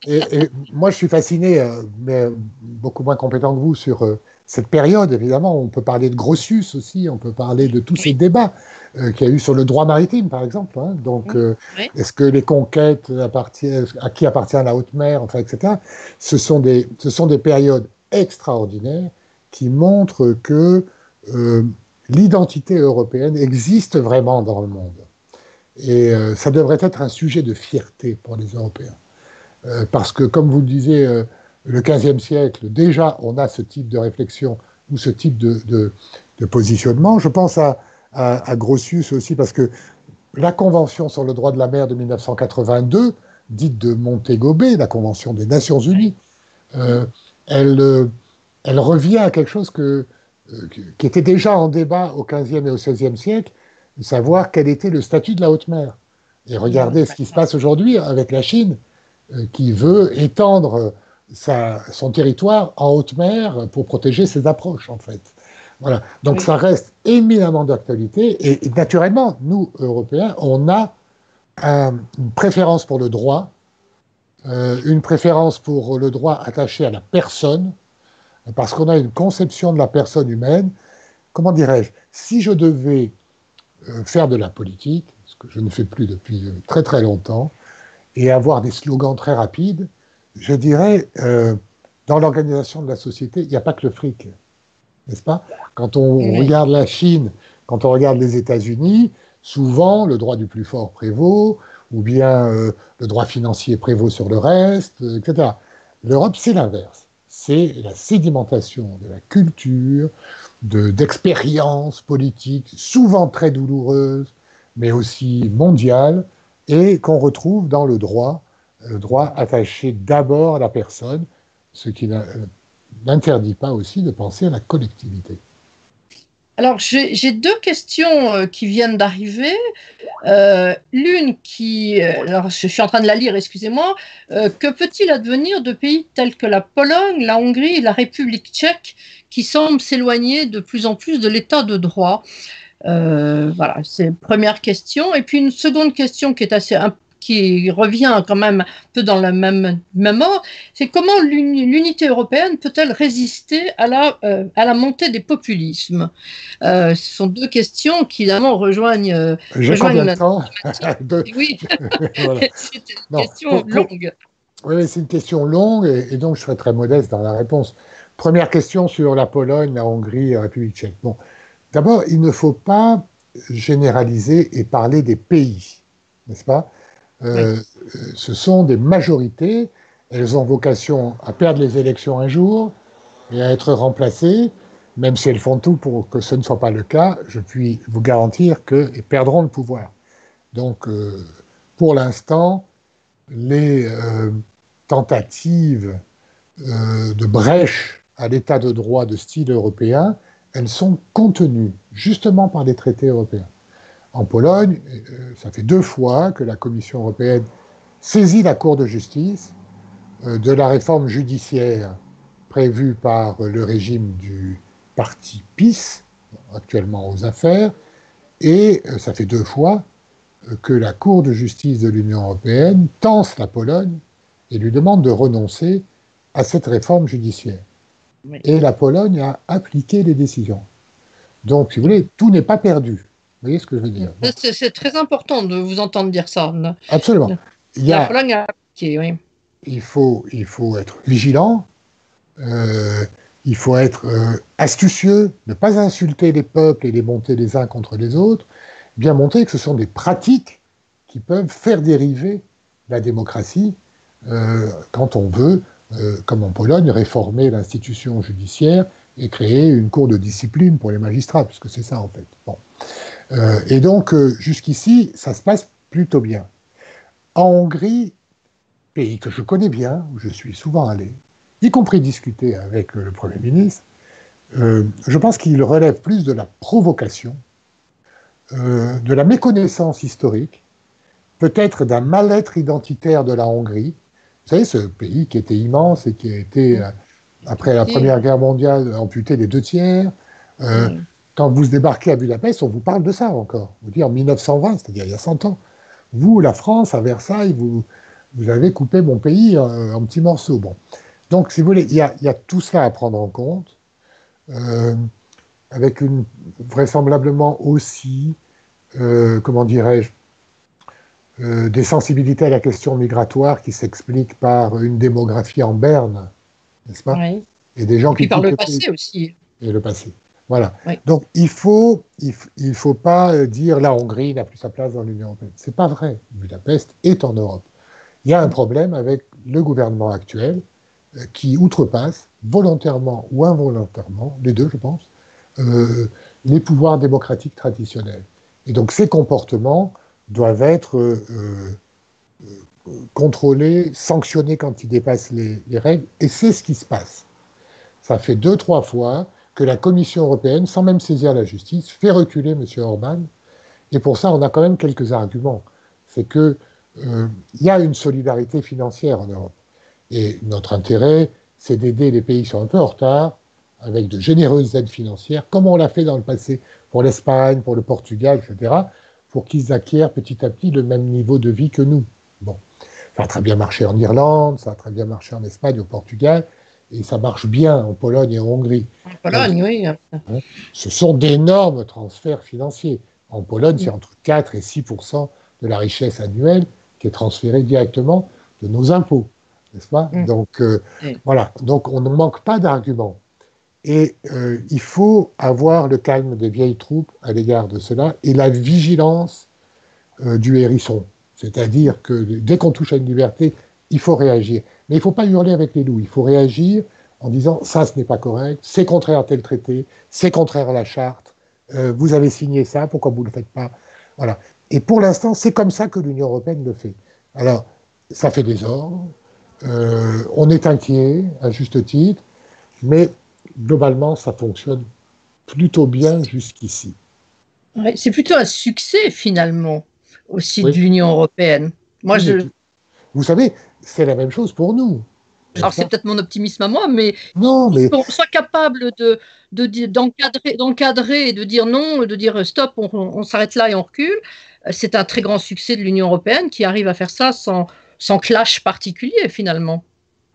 Et moi, je suis fasciné, mais beaucoup moins compétent que vous, sur cette période, évidemment. On peut parler de Grotius aussi, on peut parler de tous ces débats qu'il y a eu sur le droit maritime, par exemple. Hein. Donc, est-ce que les conquêtes à qui appartient la haute mer, enfin, etc. Ce sont des périodes extraordinaires qui montrent que l'identité européenne existe vraiment dans le monde. Et ça devrait être un sujet de fierté pour les Européens. Parce que, comme vous le disiez, le XVe siècle, déjà, on a ce type de réflexion ou ce type de positionnement. Je pense à Grotius aussi, parce que la Convention sur le droit de la mer de 1982, dite de Montego Bay, la Convention des Nations Unies, elle revient à quelque chose qui était déjà en débat au XVe et au XVIe siècle, de savoir quel était le statut de la haute mer. Et regardez ce qui se passe aujourd'hui avec la Chine, qui veut étendre son territoire en haute mer pour protéger ses approches, en fait. Voilà. Donc ça reste éminemment d'actualité. Et naturellement, nous, Européens, on a une préférence pour le droit, une préférence pour le droit attaché à la personne, parce qu'on a une conception de la personne humaine. Comment dirais-je ? Si je devais faire de la politique, ce que je ne fais plus depuis très très longtemps, et avoir des slogans très rapides, je dirais, dans l'organisation de la société, il n'y a pas que le fric, n'est-ce pas? Quand on regarde la Chine, quand on regarde les États-Unis, souvent le droit du plus fort prévaut, ou bien le droit financier prévaut sur le reste, etc. L'Europe, c'est l'inverse. C'est la sédimentation de la culture, d'expériences politiques, souvent très douloureuses, mais aussi mondiales, et qu'on retrouve dans le droit attaché d'abord à la personne, ce qui n'interdit pas aussi de penser à la collectivité. Alors, j'ai deux questions qui viennent d'arriver. L'une qui, alors je suis en train de la lire, excusez-moi. Que peut-il advenir de pays tels que la Pologne, la Hongrie et la République tchèque qui semblent s'éloigner de plus en plus de l'état de droit? Voilà, c'est la première question. Et puis une seconde question qui revient quand même un peu dans le même ordre, c'est comment l'unité européenne peut-elle résister à la montée des populismes? Ce sont deux questions qui, évidemment, rejoignent... J'ai combien de temps? Oui, voilà. C'est une question longue. Oui, c'est une question longue, et donc je serai très modeste dans la réponse. Première question sur la Pologne, la Hongrie et la République tchèque. Bon, d'abord, il ne faut pas généraliser et parler des pays, n'est-ce pas? Oui. Ce sont des majorités, elles ont vocation à perdre les élections un jour et à être remplacées, même si elles font tout pour que ce ne soit pas le cas, je puis vous garantir qu'elles perdront le pouvoir. Donc, pour l'instant, les tentatives de brèche à l'état de droit de style européen, elles sont contenues justement par les traités européens. En Pologne, ça fait 2 fois que la Commission européenne saisit la Cour de justice de la réforme judiciaire prévue par le régime du parti PiS, actuellement aux affaires, et ça fait 2 fois que la Cour de justice de l'Union européenne tense la Pologne et lui demande de renoncer à cette réforme judiciaire. Oui. Et la Pologne a appliqué les décisions. Donc, si vous voulez, tout n'est pas perdu. Vous voyez ce que je veux dire? Bon. C'est très important de vous entendre dire ça. Absolument. La Pologne a appliqué, oui. Il faut être vigilant, il faut être astucieux, ne pas insulter les peuples et les monter les uns contre les autres, bien montrer que ce sont des pratiques qui peuvent faire dériver la démocratie quand on veut, comme en Pologne, réformer l'institution judiciaire et créer une cour de discipline pour les magistrats, puisque c'est ça en fait. Bon. Et donc, jusqu'ici, ça se passe plutôt bien. En Hongrie, pays que je connais bien, où je suis souvent allé, y compris discuter avec le Premier ministre, je pense qu'il relève plus de la provocation, de la méconnaissance historique, peut-être d'un mal-être identitaire de la Hongrie. Vous savez, ce pays qui était immense et qui a été, après la Première Guerre mondiale, amputé des 2 tiers. Quand vous débarquez à Budapest, on vous parle de ça encore. Vous dites en 1920, c'est-à-dire il y a 100 ans. Vous, la France, à Versailles, vous avez coupé mon pays en petits morceaux. Bon. Donc, si vous voulez, il y a tout ça à prendre en compte, avec vraisemblablement aussi, comment dirais-je, des sensibilités à la question migratoire qui s'expliquent par une démographie en berne, n'est-ce pas? Oui. Et des gens et puis par le passé aussi. Et le passé. Voilà. Oui. Donc, il faut pas dire la Hongrie n'a plus sa place dans l'Union européenne. C'est pas vrai. Budapest est en Europe. Il y a un problème avec le gouvernement actuel qui outrepasse, volontairement ou involontairement, les deux, je pense, les pouvoirs démocratiques traditionnels. Et donc, ces comportements doivent être contrôlés, sanctionnés quand ils dépassent les règles. Et c'est ce qui se passe. Ça fait 2-3 fois que la Commission européenne, sans même saisir la justice, fait reculer M. Orban. Et pour ça, on a quand même quelques arguments. C'est qu'il y a une solidarité financière en Europe. Et notre intérêt, c'est d'aider les pays qui sont un peu en retard, avec de généreuses aides financières, comme on l'a fait dans le passé pour l'Espagne, pour le Portugal, etc., pour qu'ils acquièrent petit à petit le même niveau de vie que nous. Bon. Ça a très bien marché en Irlande, ça a très bien marché en Espagne, au Portugal, et ça marche bien en Pologne et en Hongrie. En Pologne, oui. Ce sont d'énormes transferts financiers. En Pologne, c'est entre 4 et 6% de la richesse annuelle qui est transférée directement de nos impôts, n'est-ce pas? Donc, voilà. Donc, on ne manque pas d'arguments. Et il faut avoir le calme des vieilles troupes à l'égard de cela et la vigilance du hérisson. C'est-à-dire que dès qu'on touche à une liberté, il faut réagir. Mais il ne faut pas hurler avec les loups. Il faut réagir en disant ça, ce n'est pas correct, c'est contraire à tel traité, c'est contraire à la charte, vous avez signé ça, pourquoi vous ne le faites pas? Voilà. Et pour l'instant, c'est comme ça que l'Union européenne le fait. Alors, ça fait des ordres, on est inquiet, à juste titre, mais globalement, ça fonctionne plutôt bien jusqu'ici. Ouais, c'est plutôt un succès, finalement, aussi Oui. de l'Union européenne. Moi, Vous savez, c'est la même chose pour nous. Alors, c'est peut-être mon optimisme à moi, mais non, mais qu'on soit capable d'encadrer et de dire non, de dire stop, on s'arrête là et on recule, c'est un très grand succès de l'Union européenne qui arrive à faire ça sans clash particulier, finalement.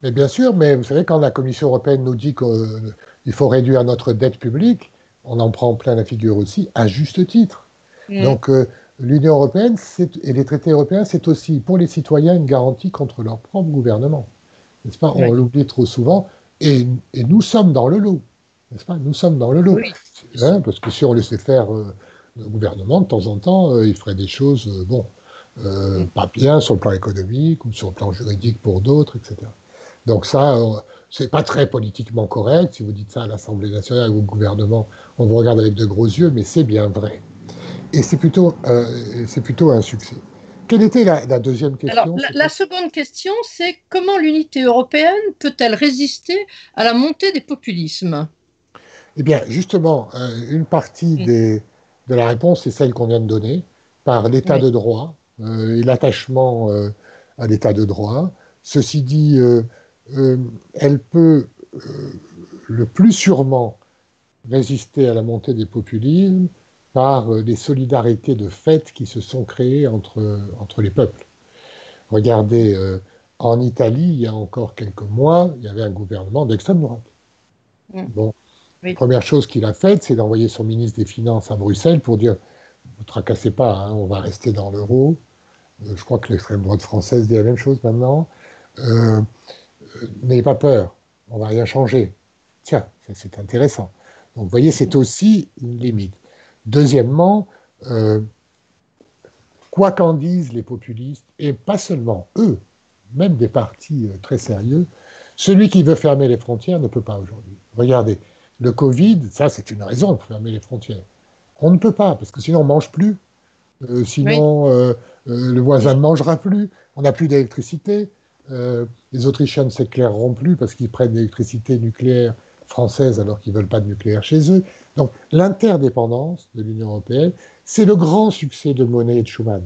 Mais bien sûr, mais vous savez, quand la Commission européenne nous dit qu'il faut réduire notre dette publique, on en prend plein la figure aussi, à juste titre. Donc, l'Union européenne et les traités européens, c'est aussi pour les citoyens une garantie contre leur propre gouvernement. N'est-ce pas? On l'oublie trop souvent, et nous sommes dans le lot. N'est-ce pas? Nous sommes dans le lot. Oui. Parce que si on laissait faire le gouvernement, de temps en temps, il ferait des choses, pas bien sur le plan économique ou sur le plan juridique pour d'autres, etc. Donc ça, c'est pas très politiquement correct. Si vous dites ça à l'Assemblée nationale ou au gouvernement, on vous regarde avec de gros yeux, mais c'est bien vrai. Et c'est plutôt un succès. Quelle était la deuxième question? Alors, la seconde question, c'est comment l'unité européenne peut-elle résister à la montée des populismes? Eh bien, justement, une partie de la réponse, c'est celle qu'on vient de donner, par l'état de droit et l'attachement à l'état de droit. Ceci dit, elle peut le plus sûrement résister à la montée des populismes par les solidarités de fait qui se sont créées entre les peuples. Regardez, en Italie, il y a encore quelques mois, il y avait un gouvernement d'extrême droite. Bon, la première chose qu'il a faite, c'est d'envoyer son ministre des Finances à Bruxelles pour dire « Ne tracassez pas, hein, on va rester dans l'euro ». Je crois que l'extrême droite française dit la même chose maintenant. N'ayez pas peur, on ne va rien changer. Tiens, ça c'est intéressant. Donc vous voyez, c'est aussi une limite. Deuxièmement, quoi qu'en disent les populistes, et pas seulement eux, même des partis très sérieux, celui qui veut fermer les frontières ne peut pas aujourd'hui. Regardez, le Covid, ça c'est une raison de fermer les frontières. On ne peut pas, parce que sinon on ne mange plus, sinon le voisin ne mangera plus, on n'a plus d'électricité, les Autrichiens ne s'éclaireront plus parce qu'ils prennent l'électricité nucléaire française alors qu'ils ne veulent pas de nucléaire chez eux. Donc l'interdépendance de l'Union européenne, c'est le grand succès de Monnet et de Schuman.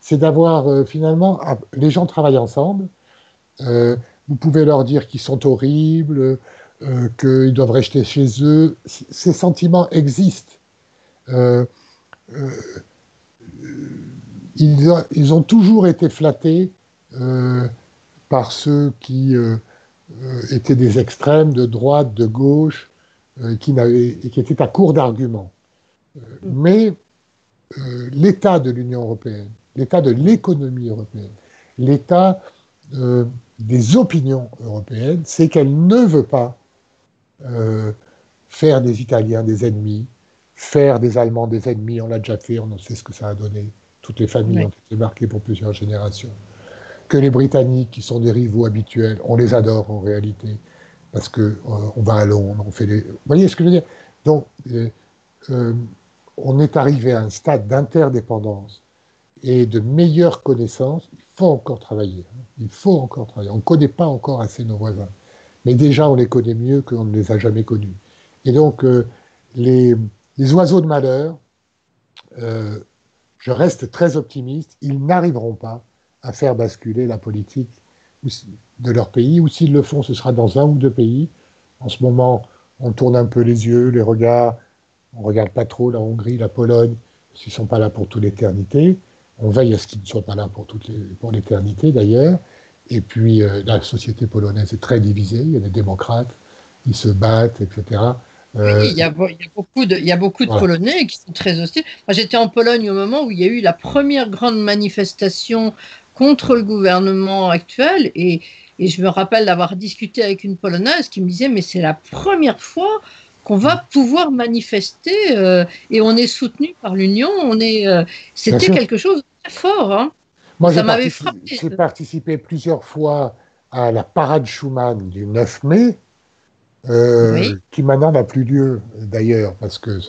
C'est d'avoir finalement, les gens travaillent ensemble, vous pouvez leur dire qu'ils sont horribles, qu'ils doivent rester chez eux, ces sentiments existent. Ils ont toujours été flattés par ceux qui étaient des extrêmes, de droite, de gauche, qui étaient à court d'arguments. Mais l'état de l'Union européenne, l'état de l'économie européenne, l'état des opinions européennes, c'est qu'elle ne veut pas faire des Italiens des ennemis, faire des Allemands des ennemis, on l'a déjà fait, on sait ce que ça a donné. Toutes les familles ont été marquées pour plusieurs générations. Que les Britanniques, qui sont des rivaux habituels, on les adore en réalité, parce qu'on va à Londres, on fait les... Vous voyez ce que je veux dire? Donc, on est arrivé à un stade d'interdépendance et de meilleure connaissance. Il faut encore travailler. Il faut encore travailler. On ne connaît pas encore assez nos voisins. Mais déjà, on les connaît mieux qu'on ne les a jamais connus. Et donc, les oiseaux de malheur, je reste très optimiste, ils n'arriveront pas à faire basculer la politique de leur pays, ou s'ils le font, ce sera dans un ou deux pays. En ce moment, on tourne un peu les yeux, les regards, on ne regarde pas trop la Hongrie, la Pologne, parce qu'ils ne sont pas là pour toute l'éternité. On veille à ce qu'ils ne soient pas là pour l'éternité, d'ailleurs. Et puis, la société polonaise est très divisée, il y a des démocrates, ils se battent, etc. Oui, il y a beaucoup de voilà. Polonais qui sont très hostiles. Moi, j'étais en Pologne au moment où il y a eu la première grande manifestation contre le gouvernement actuel et je me rappelle d'avoir discuté avec une Polonaise qui me disait mais c'est la première fois qu'on va pouvoir manifester et on est soutenu par l'Union. C'était quelque chose de très fort. Hein. Moi, Ça m'avait frappé. j'ai participé plusieurs fois à la parade Schuman du 9 mai, Oui. qui maintenant n'a plus lieu d'ailleurs, parce que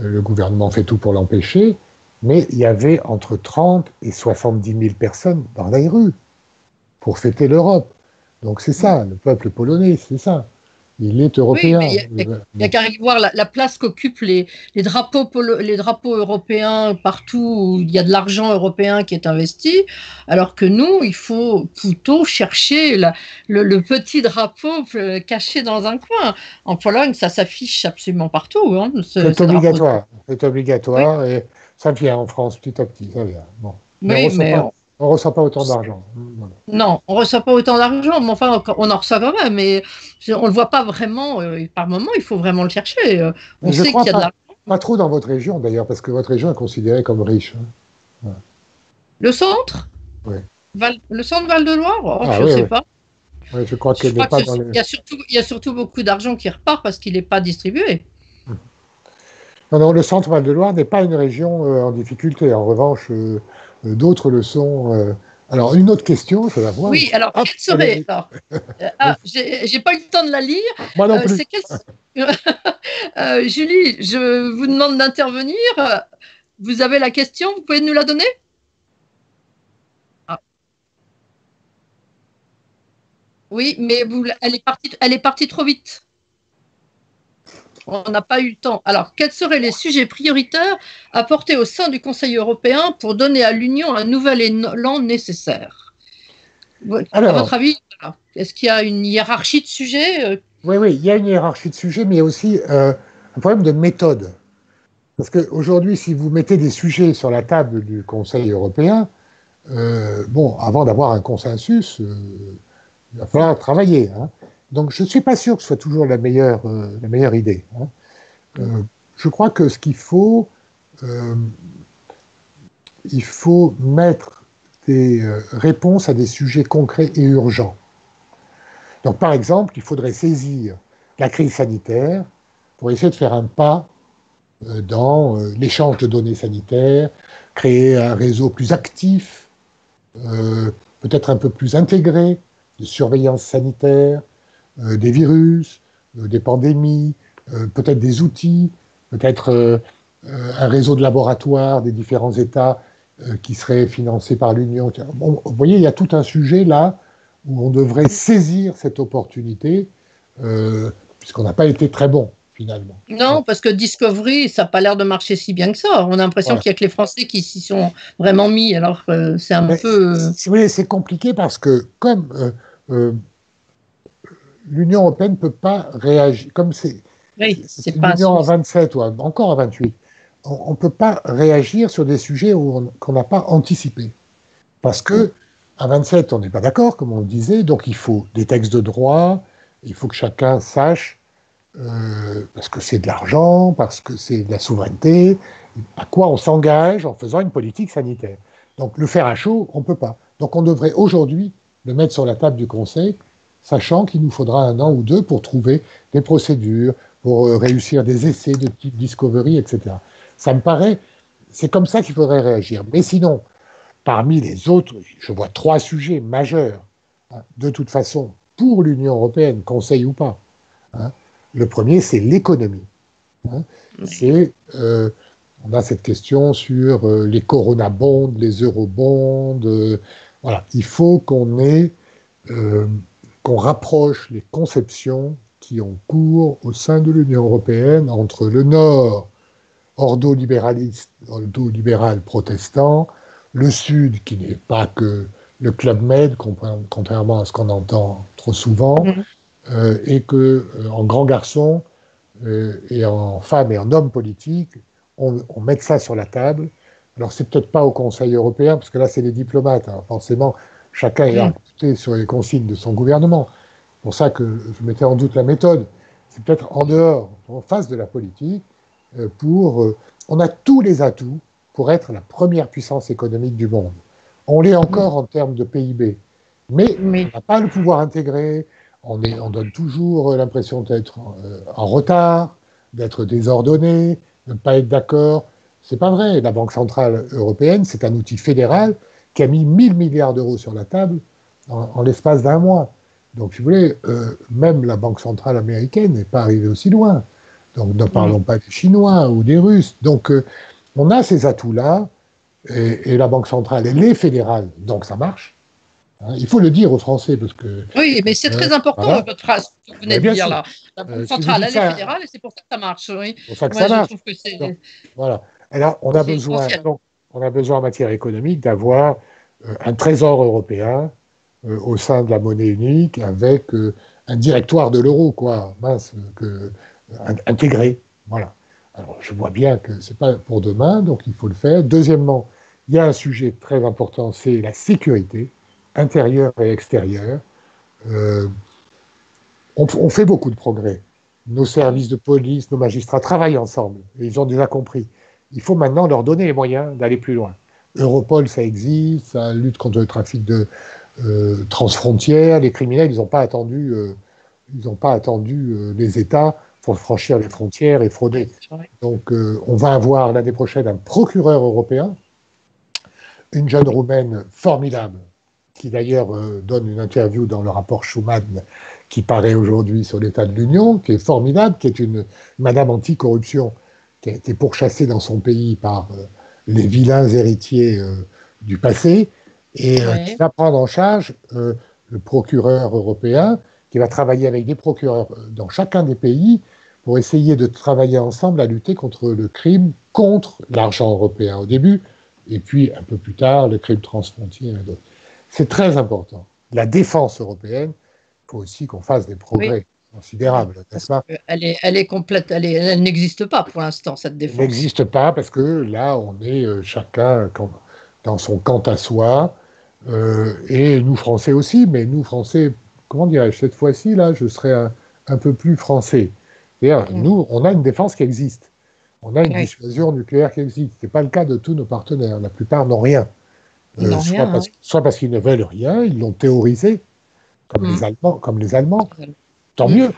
le gouvernement fait tout pour l'empêcher, mais il y avait entre 30 et 70 000 personnes dans les rues pour fêter l'Europe. Donc c'est ça, le peuple polonais, c'est ça. Il est européen. Oui, mais il y a qu'à voir la place qu'occupent les drapeaux européens partout où il y a de l'argent européen qui est investi, alors que nous, il faut plutôt chercher le petit drapeau caché dans un coin. En Pologne, ça s'affiche absolument partout. Hein, c'est obligatoire. C'est obligatoire oui. Et ça vient en France petit à petit. Ça vient. Bon. Mais on ne reçoit pas autant d'argent. Voilà. Non, on ne reçoit pas autant d'argent, mais enfin, on en reçoit quand même. Mais on ne le voit pas vraiment. Par moment, il faut vraiment le chercher. On sait qu'il y a de l'argent. Pas trop dans votre région, d'ailleurs, parce que votre région est considérée comme riche. Hein. Voilà. Le centre Oui. Le centre Val-de-Loire je ne sais pas. Oui, je crois qu'il n'est pas dans les... Il y a surtout beaucoup d'argent qui repart parce qu'il n'est pas distribué. Non, le centre Val-de-Loire n'est pas une région en difficulté. En revanche, d'autres le sont. Alors, une autre question, je vais la voir. Oui, alors, quelle serait... j'ai pas eu le temps de la lire. Moi non plus. Julie, je vous demande d'intervenir. Vous avez la question, vous pouvez nous la donner? Oui, mais elle est partie trop vite. On n'a pas eu le temps. Alors, quels seraient les sujets prioritaires à porter au sein du Conseil européen pour donner à l'Union un nouvel élan nécessaire? À votre avis, est-ce qu'il y a une hiérarchie de sujets? Oui, il y a une hiérarchie de sujets, mais il y a aussi un problème de méthode. Parce qu'aujourd'hui, si vous mettez des sujets sur la table du Conseil européen, avant d'avoir un consensus, il va falloir travailler. Hein. Donc, je ne suis pas sûr que ce soit toujours la meilleure idée. Hein. Je crois que ce qu'il faut, il faut mettre des réponses à des sujets concrets et urgents. Donc, par exemple, il faudrait saisir la crise sanitaire pour essayer de faire un pas dans l'échange de données sanitaires, créer un réseau plus actif, peut-être un peu plus intégré, de surveillance sanitaire, des virus, des pandémies, peut-être des outils, peut-être un réseau de laboratoires des différents États qui serait financé par l'Union. Bon, vous voyez, il y a tout un sujet là où on devrait saisir cette opportunité, puisqu'on n'a pas été très bon, finalement. Non, parce que Discovery, ça n'a pas l'air de marcher si bien que ça. On a l'impression qu'il n'y a que les Français qui s'y sont vraiment mis, alors c'est un peu... Oui, c'est compliqué parce que comme... l'Union européenne ne peut pas réagir, comme c'est une union à 27 ou encore à 28, on ne peut pas réagir sur des sujets qu'on n'a pas anticipés. Parce que à 27, on n'est pas d'accord, comme on le disait, donc il faut des textes de droit, il faut que chacun sache, parce que c'est de l'argent, parce que c'est de la souveraineté, à quoi on s'engage en faisant une politique sanitaire. Donc le faire à chaud, on ne peut pas. Donc on devrait aujourd'hui le mettre sur la table du Conseil, sachant qu'il nous faudra 1 an ou 2 pour trouver des procédures, pour réussir des essais de type Discovery, etc. Ça me paraît, c'est comme ça qu'il faudrait réagir. Mais sinon, parmi les autres, je vois 3 sujets majeurs, hein, de toute façon, pour l'Union européenne, Conseil ou pas. Hein. Le premier, c'est l'économie. Hein. On a cette question sur les Corona bonds, les eurobonds. Voilà, il faut qu'on rapproche les conceptions qui ont cours au sein de l'Union européenne entre le Nord, ordolibéral protestant, le Sud, qui n'est pas que le Club Med, contrairement à ce qu'on entend trop souvent, et que, en grand garçon, et en femme et en homme politique, on mette ça sur la table. Alors, c'est peut-être pas au Conseil européen, parce que là, c'est les diplomates. Hein. Forcément, chacun est imputé sur les consignes de son gouvernement. C'est pour ça que je mettais en doute la méthode. c'est peut-être en dehors, en face de la politique, on a tous les atouts pour être la première puissance économique du monde. On l'est encore en termes de PIB, mais on n'a pas le pouvoir intégré, on donne toujours l'impression d'être en retard, d'être désordonné, de ne pas être d'accord. C'est pas vrai. La Banque centrale européenne, c'est un outil fédéral qui a mis 1000 milliards d'euros sur la table en l'espace d'un mois. Donc, si vous voulez, même la Banque centrale américaine n'est pas arrivée aussi loin. Donc, ne parlons pas des Chinois ou des Russes. Donc, on a ces atouts-là, et la Banque centrale, elle est fédérale, donc ça marche. Hein, il faut le dire aux Français, parce que... Oui, mais c'est très important, voilà. votre phrase que vous venez de dire là. La Banque centrale, elle est fédérale, et c'est pour ça que ça marche. Oui. C'est pour ça que ça marche. Je trouve que c'est... Donc, voilà. Alors, on a besoin en matière économique d'avoir un trésor européen au sein de la monnaie unique avec un directoire de l'euro, quoi, mince, intégré. Voilà. Alors, je vois bien que ce n'est pas pour demain, donc il faut le faire. Deuxièmement, il y a un sujet très important, c'est la sécurité intérieure et extérieure. On fait beaucoup de progrès. Nos services de police, nos magistrats travaillent ensemble, et ils ont déjà compris. Il faut maintenant leur donner les moyens d'aller plus loin. Europol, ça existe, ça lutte contre le trafic de transfrontières. Les criminels, ils n'ont pas attendu les États pour franchir les frontières et frauder. Donc, on va avoir l'année prochaine un procureur européen, une jeune Roumaine formidable, qui d'ailleurs donne une interview dans le rapport Schuman qui paraît aujourd'hui sur l'état de l'Union, qui est formidable, qui est une madame anti-corruption, qui a été pourchassée dans son pays par les vilains héritiers du passé, et qui va prendre en charge le procureur européen, qui va travailler avec des procureurs dans chacun des pays pour essayer de travailler ensemble à lutter contre le crime, contre l'argent européen au début, et puis un peu plus tard, le crime transfrontière et d'autres. C'est très important. La défense européenne, il faut aussi qu'on fasse des progrès considérables, n'est-ce pas ? Elle est complète, elle n'existe pas pour l'instant, cette défense. Elle n'existe pas parce que là, on est chacun dans son camp à soi, et nous Français aussi, mais nous Français, comment dirais-je, cette fois-ci, là, je serais un peu plus français. C'est-à-dire, nous, on a une défense qui existe. On a une dissuasion nucléaire qui existe. Ce n'est pas le cas de tous nos partenaires. La plupart n'ont rien. Soit parce qu'ils ne veulent rien, ils l'ont théorisé, comme les Allemands. Tant mieux.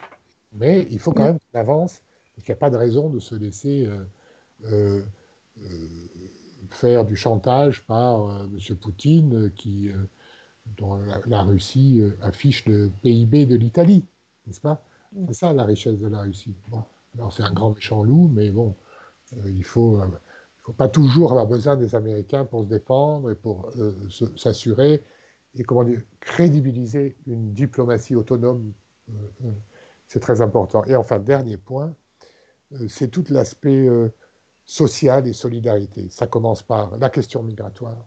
Mais il faut quand même qu'on avance. Il n'y a pas de raison de se laisser faire du chantage par M. Poutine, dont la Russie affiche le PIB de l'Italie, n'est-ce pas ? C'est ça la richesse de la Russie. Bon, alors c'est un grand méchant loup, mais bon, il faut pas toujours avoir besoin des Américains pour se défendre et pour s'assurer et crédibiliser une diplomatie autonome. C'est très important. Et enfin, dernier point, c'est tout l'aspect social et solidarité. Ça commence par la question migratoire.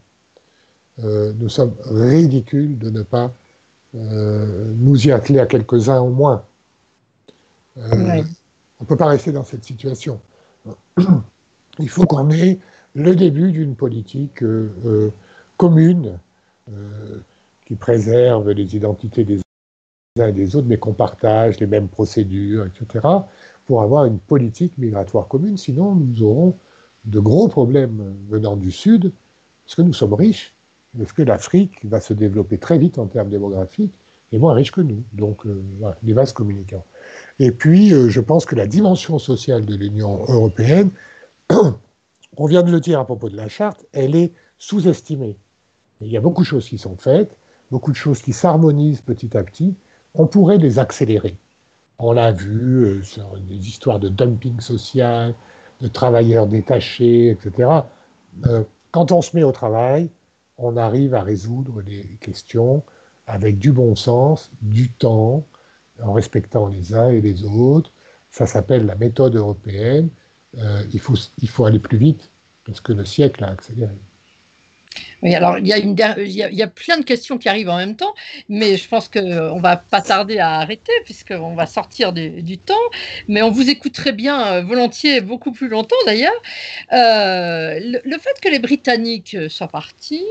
Nous sommes ridicules de ne pas nous y atteler à quelques-uns au moins. On ne peut pas rester dans cette situation. Il faut qu'on ait le début d'une politique commune qui préserve les identités des uns et des autres, mais qu'on partage les mêmes procédures, etc., pour avoir une politique migratoire commune. Sinon, nous aurons de gros problèmes venant du Sud, parce que nous sommes riches, parce que l'Afrique va se développer très vite en termes démographiques, et moins riche que nous. Donc, voilà, les vases communicants. Et puis, je pense que la dimension sociale de l'Union européenne, on vient de le dire à propos de la charte, elle est sous-estimée. Il y a beaucoup de choses qui sont faites, beaucoup de choses qui s'harmonisent petit à petit. On pourrait les accélérer. On l'a vu sur des histoires de dumping social, de travailleurs détachés, etc. Quand on se met au travail, on arrive à résoudre les questions avec du bon sens, du temps, en respectant les uns et les autres. Ça s'appelle la méthode européenne. Il faut aller plus vite, parce que le siècle a accéléré. Oui, alors il y a plein de questions qui arrivent en même temps, mais je pense qu'on ne va pas tarder à arrêter puisqu'on va sortir du temps, mais on vous écouterait bien volontiers, beaucoup plus longtemps d'ailleurs. Le fait que les Britanniques soient partis,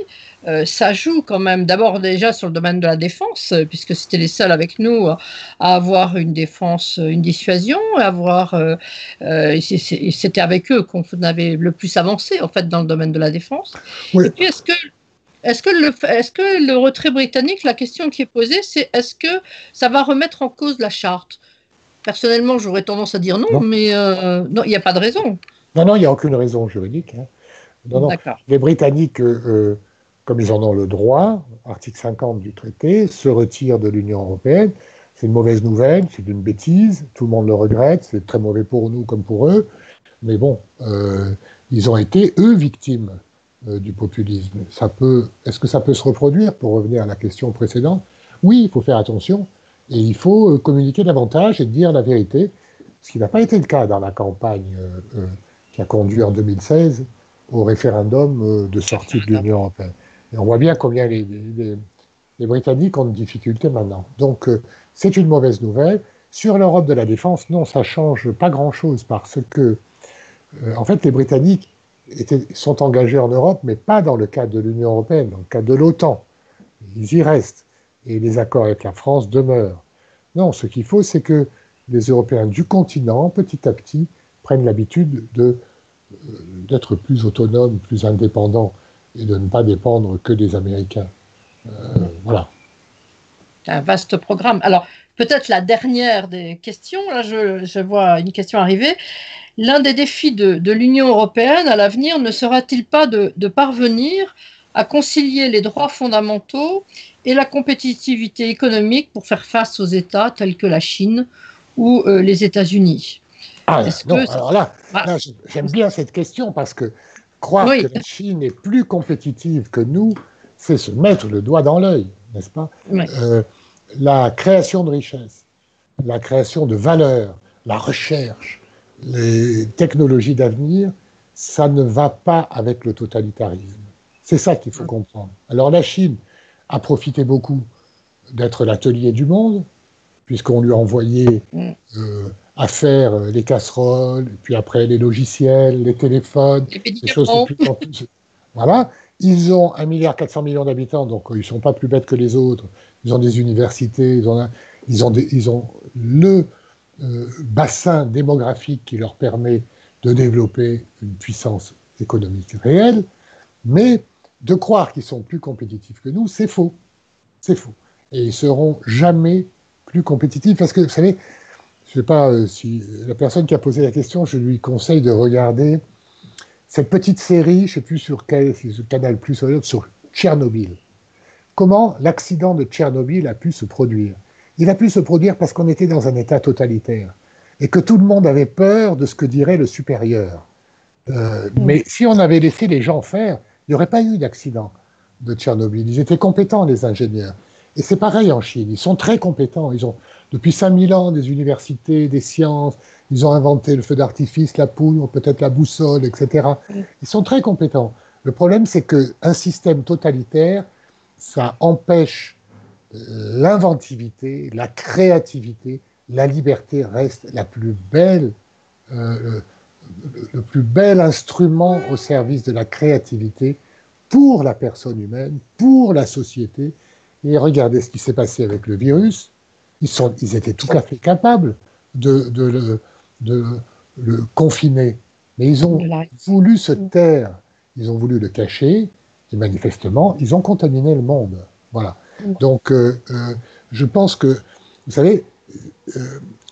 ça joue quand même d'abord déjà sur le domaine de la défense, puisque c'était les seuls avec nous à avoir une défense, une dissuasion, c'était avec eux qu'on avait le plus avancé en fait dans le domaine de la défense. Oui. Et puis est-ce que le retrait britannique, la question qui est posée, c'est est-ce que ça va remettre en cause la charte? Personnellement, j'aurais tendance à dire non, mais non, il n'y a pas de raison. Non, il n'y a aucune raison juridique. Hein. Non. Les Britanniques, comme ils en ont le droit, article 50 du traité, se retirent de l'Union européenne. C'est une mauvaise nouvelle, c'est une bêtise, tout le monde le regrette, c'est très mauvais pour nous comme pour eux. Mais bon, ils ont été, eux, victimes du populisme. Est-ce que ça peut se reproduire, pour revenir à la question précédente? Oui, il faut faire attention, et il faut communiquer davantage et dire la vérité, ce qui n'a pas été le cas dans la campagne qui a conduit en 2016 au référendum de sortie de l'Union européenne. Et on voit bien combien les Britanniques ont de difficultés maintenant. Donc, c'est une mauvaise nouvelle. Sur l'Europe de la défense, non, ça ne change pas grand-chose parce que, en fait, les Britanniques sont engagés en Europe, mais pas dans le cadre de l'Union européenne, dans le cadre de l'OTAN. Ils y restent. Et les accords avec la France demeurent. Non, ce qu'il faut, c'est que les Européens du continent, petit à petit, prennent l'habitude d'être plus autonomes, plus indépendants, et de ne pas dépendre que des Américains. Voilà. C'est un vaste programme. Alors, peut-être la dernière des questions, là je vois une question arriver. L'un des défis de l'Union européenne à l'avenir ne sera-t-il pas de parvenir à concilier les droits fondamentaux et la compétitivité économique pour faire face aux États tels que la Chine ou les États-Unis? Alors là, j'aime bien cette question parce que croire que la Chine est plus compétitive que nous, c'est se mettre le doigt dans l'œil, n'est-ce pas? La création de richesses, la création de valeur, la recherche, les technologies d'avenir, ça ne va pas avec le totalitarisme. C'est ça qu'il faut comprendre. Alors la Chine a profité beaucoup d'être l'atelier du monde, puisqu'on lui a envoyé à faire les casseroles, puis après les logiciels, les téléphones, les choses de plus en plus. Voilà. Ils ont 1,4 milliard d'habitants, donc ils ne sont pas plus bêtes que les autres. Ils ont des universités, ils ont le bassin démographique qui leur permet de développer une puissance économique réelle, mais de croire qu'ils sont plus compétitifs que nous, c'est faux. C'est faux. Et ils ne seront jamais plus compétitifs, parce que, vous savez, je ne sais pas si la personne qui a posé la question, je lui conseille de regarder cette petite série, je ne sais plus sur quel, si sur Canal+, sur Tchernobyl. Comment l'accident de Tchernobyl a pu se produire? Il a pu se produire parce qu'on était dans un état totalitaire et que tout le monde avait peur de ce que dirait le supérieur. Mais si on avait laissé les gens faire, il n'y aurait pas eu d'accident de Tchernobyl. Ils étaient compétents, les ingénieurs. Et c'est pareil en Chine. Ils sont très compétents. Ils ont, depuis 5000 ans, des universités, des sciences. Ils ont inventé le feu d'artifice, la poudre, peut-être la boussole, etc. Ils sont très compétents. Le problème, c'est qu'un système totalitaire, ça empêche l'inventivité, la créativité. La liberté reste la plus belle, le plus bel instrument au service de la créativité pour la personne humaine, pour la société. Et regardez ce qui s'est passé avec le virus. Ils étaient tout à fait capables de le confiner. Mais ils ont voulu se taire. Ils ont voulu le cacher. Et manifestement, ils ont contaminé le monde. Voilà. Donc, je pense que, vous savez,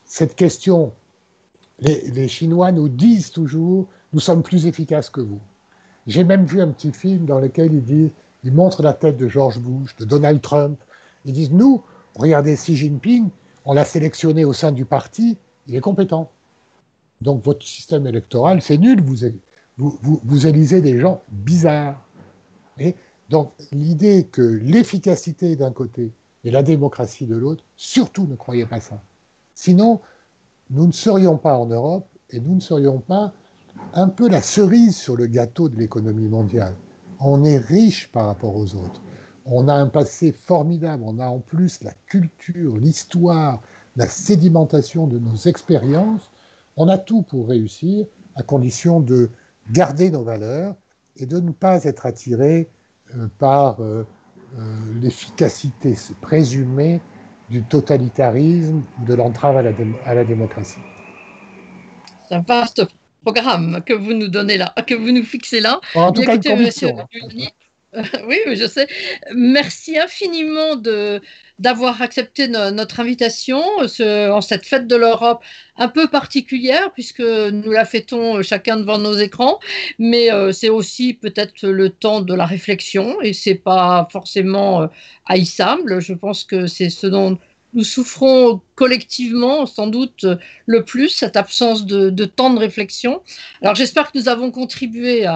cette question, les Chinois nous disent toujours, nous sommes plus efficaces que vous. J'ai même vu un petit film dans lequel ils montrent la tête de George Bush, de Donald Trump. Ils disent, nous, regardez Xi Jinping, on l'a sélectionné au sein du parti, il est compétent. Donc votre système électoral, c'est nul, vous élisez des gens bizarres. Et donc l'idée que l'efficacité d'un côté et la démocratie de l'autre, surtout ne croyez pas ça. Sinon, nous ne serions pas en Europe et nous ne serions pas un peu la cerise sur le gâteau de l'économie mondiale. on est riche par rapport aux autres. On a un passé formidable, on a en plus la culture, l'histoire, la sédimentation de nos expériences. On a tout pour réussir, à condition de garder nos valeurs et de ne pas être attiré par l'efficacité présumée du totalitarisme ou de l'entrave à la démocratie. C'est un vaste programme que vous nous donnez là, que vous nous fixez là. En tout cas, une conviction. Oui, je sais. Merci infiniment d'avoir accepté notre invitation en cette fête de l'Europe un peu particulière, puisque nous la fêtons chacun devant nos écrans, mais c'est aussi peut-être le temps de la réflexion, et c'est pas forcément haïssable. Je pense que c'est ce dont nous souffrons collectivement, sans doute le plus, cette absence de temps de réflexion. Alors j'espère que nous avons contribué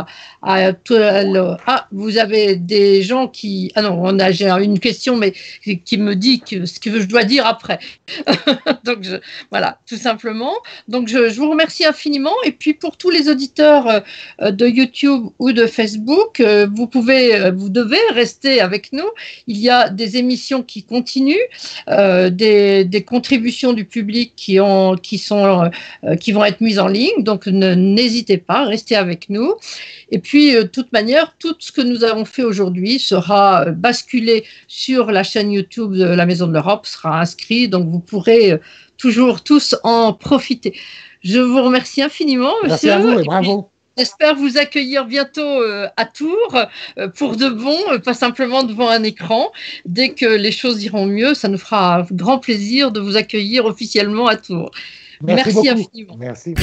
vous avez des gens qui... Ah non, j'ai une question, mais qui me dit ce que je dois dire après. Donc voilà, tout simplement. Donc je vous remercie infiniment. Et puis pour tous les auditeurs de YouTube ou de Facebook, vous devez rester avec nous. Il y a des émissions qui continuent, des contributions du public qui vont être mises en ligne. Donc n'hésitez pas, restez avec nous. Et puis de toute manière, tout ce que nous avons fait aujourd'hui sera basculé sur la chaîne YouTube de la Maison de l'Europe, sera inscrit, donc vous pourrez toujours tous en profiter. Je vous remercie infiniment, monsieur. Merci à vous et bravo. J'espère vous accueillir bientôt à Tours pour de bon, pas simplement devant un écran. Dès que les choses iront mieux, ça nous fera grand plaisir de vous accueillir officiellement à Tours. Merci infiniment. Merci.